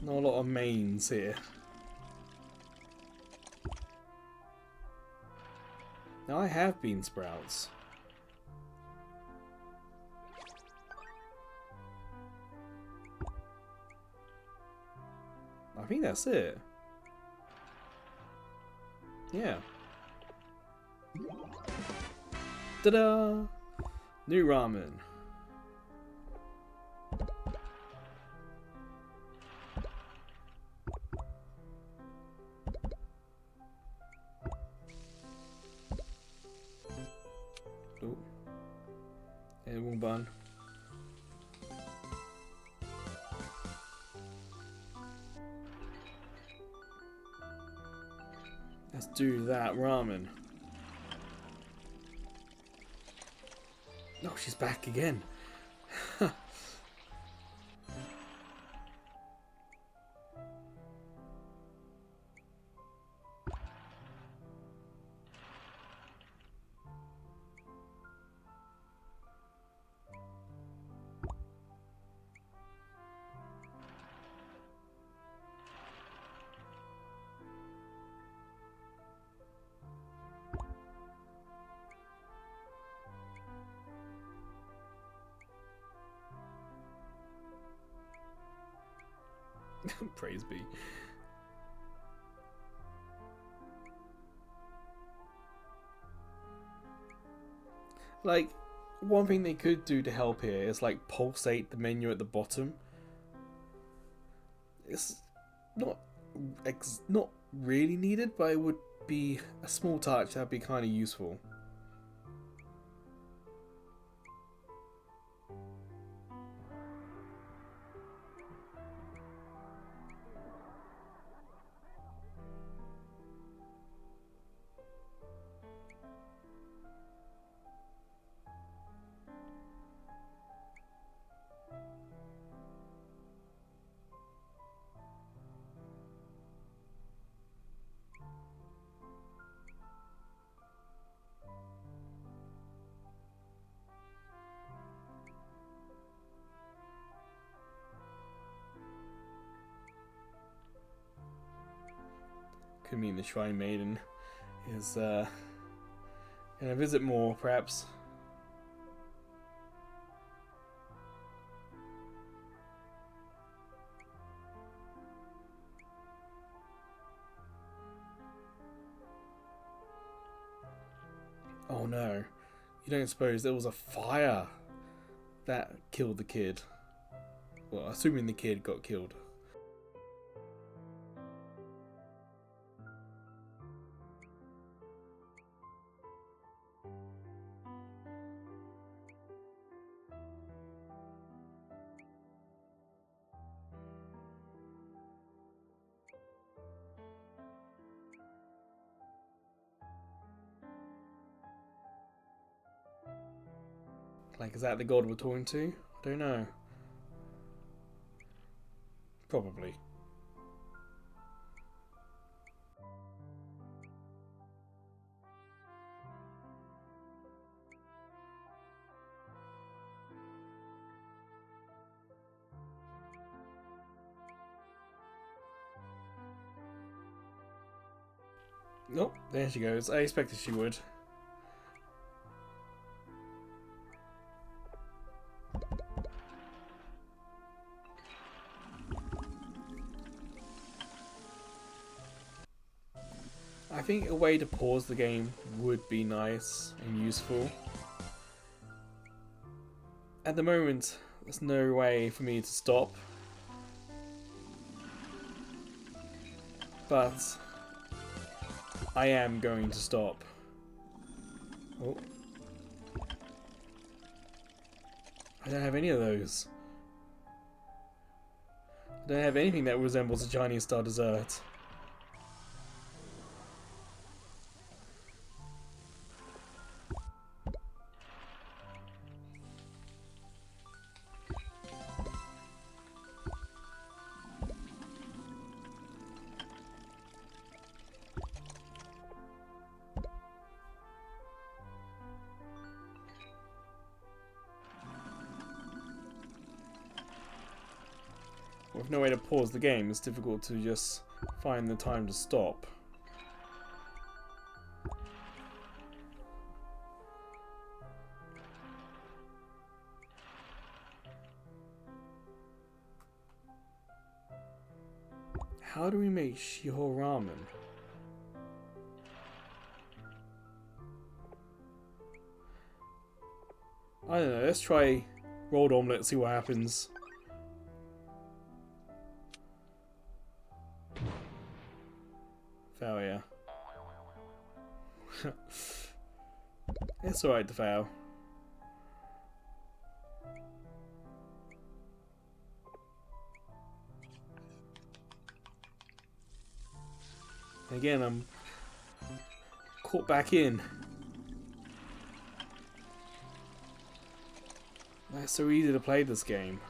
Not a lot of mains here. Now I have bean sprouts. I think that's it. Yeah. Ta-da! New ramen. Oh. And one bun. Let's do that ramen. No, she's back again. Praise be. Like, one thing they could do to help here is like pulsate the menu at the bottom. It's not really needed, but it would be a small touch that'd be kind of useful. Could mean the Shrine Maiden is gonna visit more, perhaps. Oh no, you don't suppose there was a fire that killed the kid? Well, assuming the kid got killed. Like, is that the god we're talking to? I don't know. Probably. Oh, there she goes. I expected she would. I think a way to pause the game would be nice and useful. At the moment, there's no way for me to stop. But I am going to stop. Oh. I don't have any of those. I don't have anything that resembles a Chinese style dessert. With no way to pause the game, it's difficult to just find the time to stop. How do we make Shiho ramen? I don't know, let's try rolled omelette, see what happens. Failure. It's alright to fail. Again, I'm caught back in. It's so easy to play this game.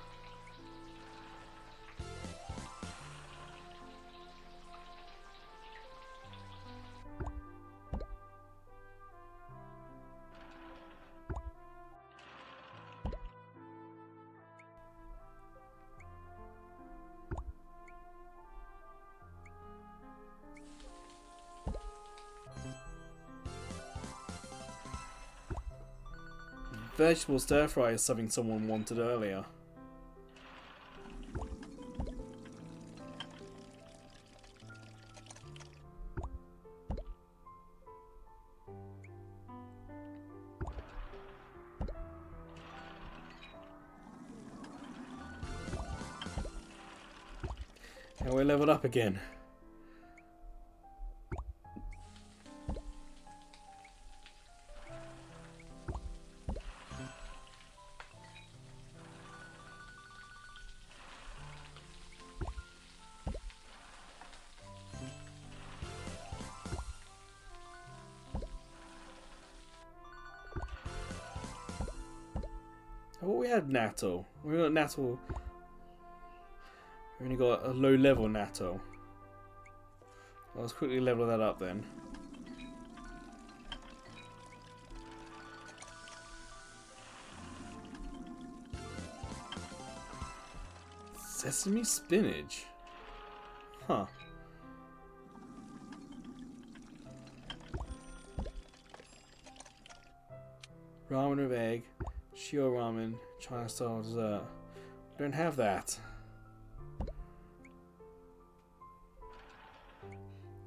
Vegetable stir fry is something someone wanted earlier. And we're leveled up again. Oh, we had natto. We got natto. We only got a low level natto. Let's quickly level that up then. Sesame spinach? Huh. Ramen with egg. Shio ramen. China style dessert. Don't have that.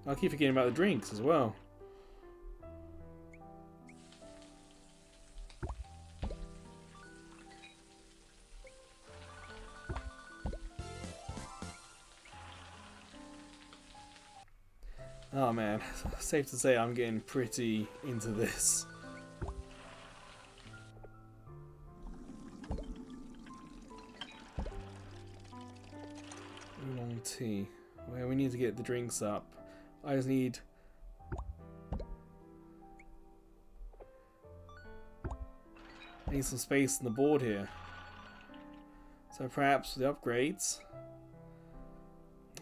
I keep forgetting about the drinks as well. Oh man, safe to say I'm getting pretty into this. Oolong tea. Well, we need to get the drinks up. I just need... I need some space on the board here. So perhaps with the upgrades,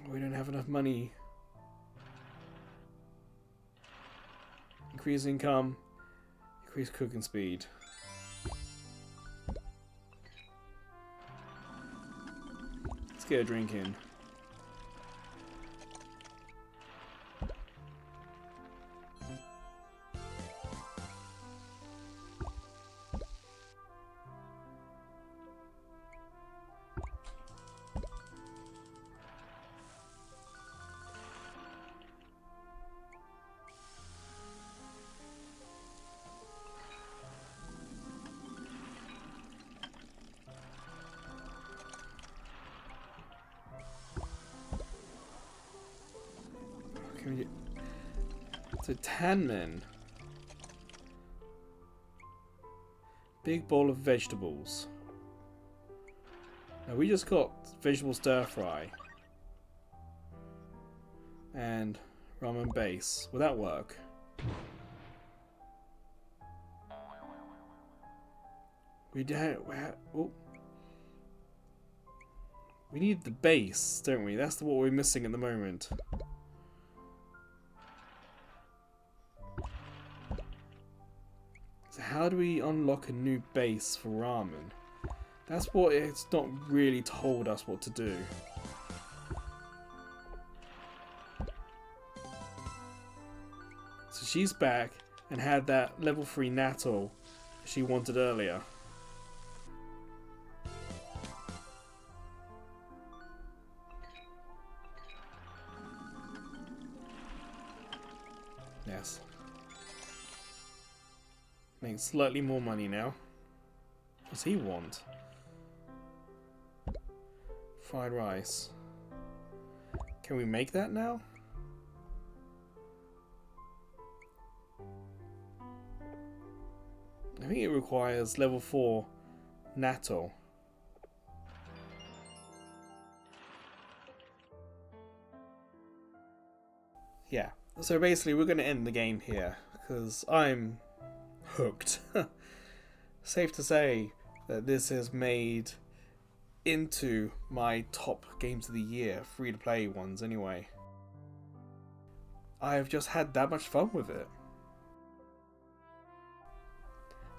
we don't have enough money. Increase income, increase cooking speed. Let's get a drink in. Can we get to Tanmen? Big bowl of vegetables. Now we just got vegetable stir fry and ramen base. Will that work? We don't. Oh. We need the base, don't we? That's what we're missing at the moment. So how do we unlock a new base for ramen? That's what it's not really told us what to do. So she's back and had that level 3 natto she wanted earlier. Yes. Make slightly more money now. What does he want? Fried rice. Can we make that now? I think it requires level 4 natto. Yeah. So basically we're going to end the game here because I'm hooked. Safe to say that this has made into my top games of the year, free to play ones anyway. I've just had that much fun with it.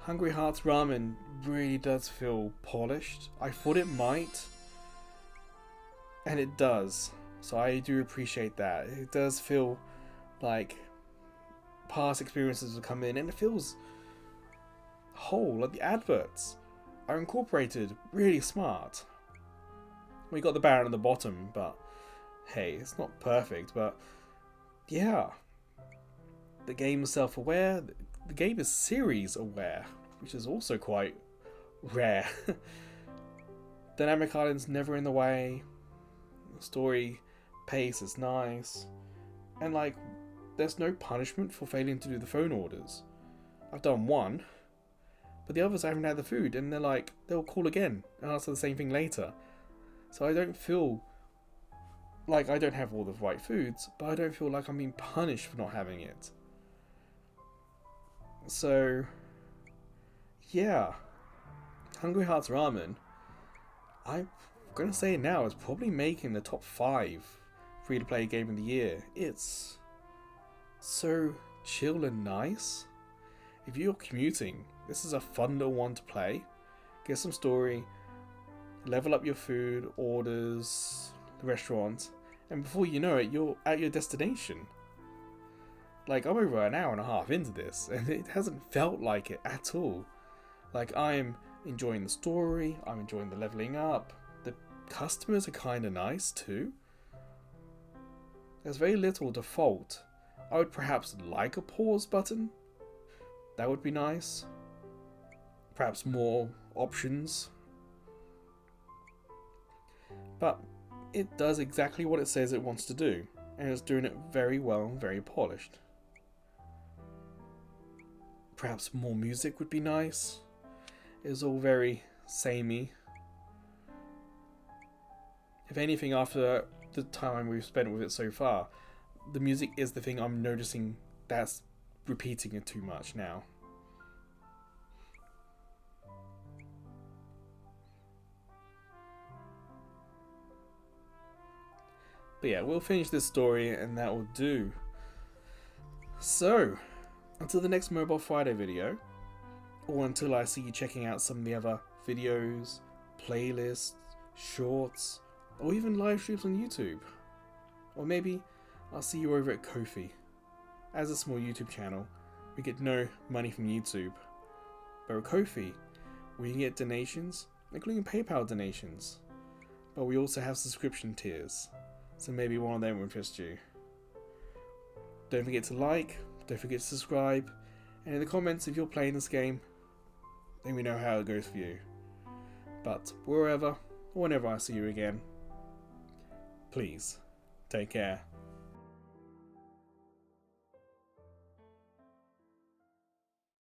Hungry Hearts Ramen really does feel polished. I thought it might, and it does. So I do appreciate that. It does feel like past experiences have come in, and it feels whole. Like the adverts are incorporated really smart. We got the Baron at the bottom, but hey, it's not perfect. But yeah, the game is self-aware. The game is series aware, which is also quite rare. Dynamic island's never in the way. The story pace is nice, and like, there's no punishment for failing to do the phone orders. I've done one, but the others I haven't had the food, and they're like, they'll call again and answer the same thing later. So I don't feel like I don't have all the right foods, but I don't feel like I'm being punished for not having it. So yeah, Hungry Hearts Ramen, I'm gonna say now, it's probably making the top 5 free-to-play game of the year. It's so chill and nice. If you're commuting, this is a fun little one to play. Get some story, level up your food, orders, the restaurant, and before you know it, you're at your destination. Like, I'm over an hour and a half into this, and it hasn't felt like it at all. Like, I'm enjoying the story, I'm enjoying the leveling up, the customers are kinda nice too. There's very little default. I would perhaps like a pause button. That would be nice. Perhaps more options. But it does exactly what it says it wants to do, and it's doing it very well and very polished. Perhaps more music would be nice. It's all very samey. If anything, after the time we've spent with it so far, the music is the thing I'm noticing that's repeating it too much now. But yeah, we'll finish this story and that will do. So, until the next Mobile Friday video, or until I see you checking out some of the other videos, playlists, shorts, or even live streams on YouTube. Or maybe I'll see you over at Ko-fi. As a small YouTube channel, we get no money from YouTube. But at Ko-fi, we can get donations, including PayPal donations. But we also have subscription tiers, so maybe one of them will interest you. Don't forget to like, don't forget to subscribe, and in the comments if you're playing this game, let me know how it goes for you. But wherever or whenever I see you again, please take care.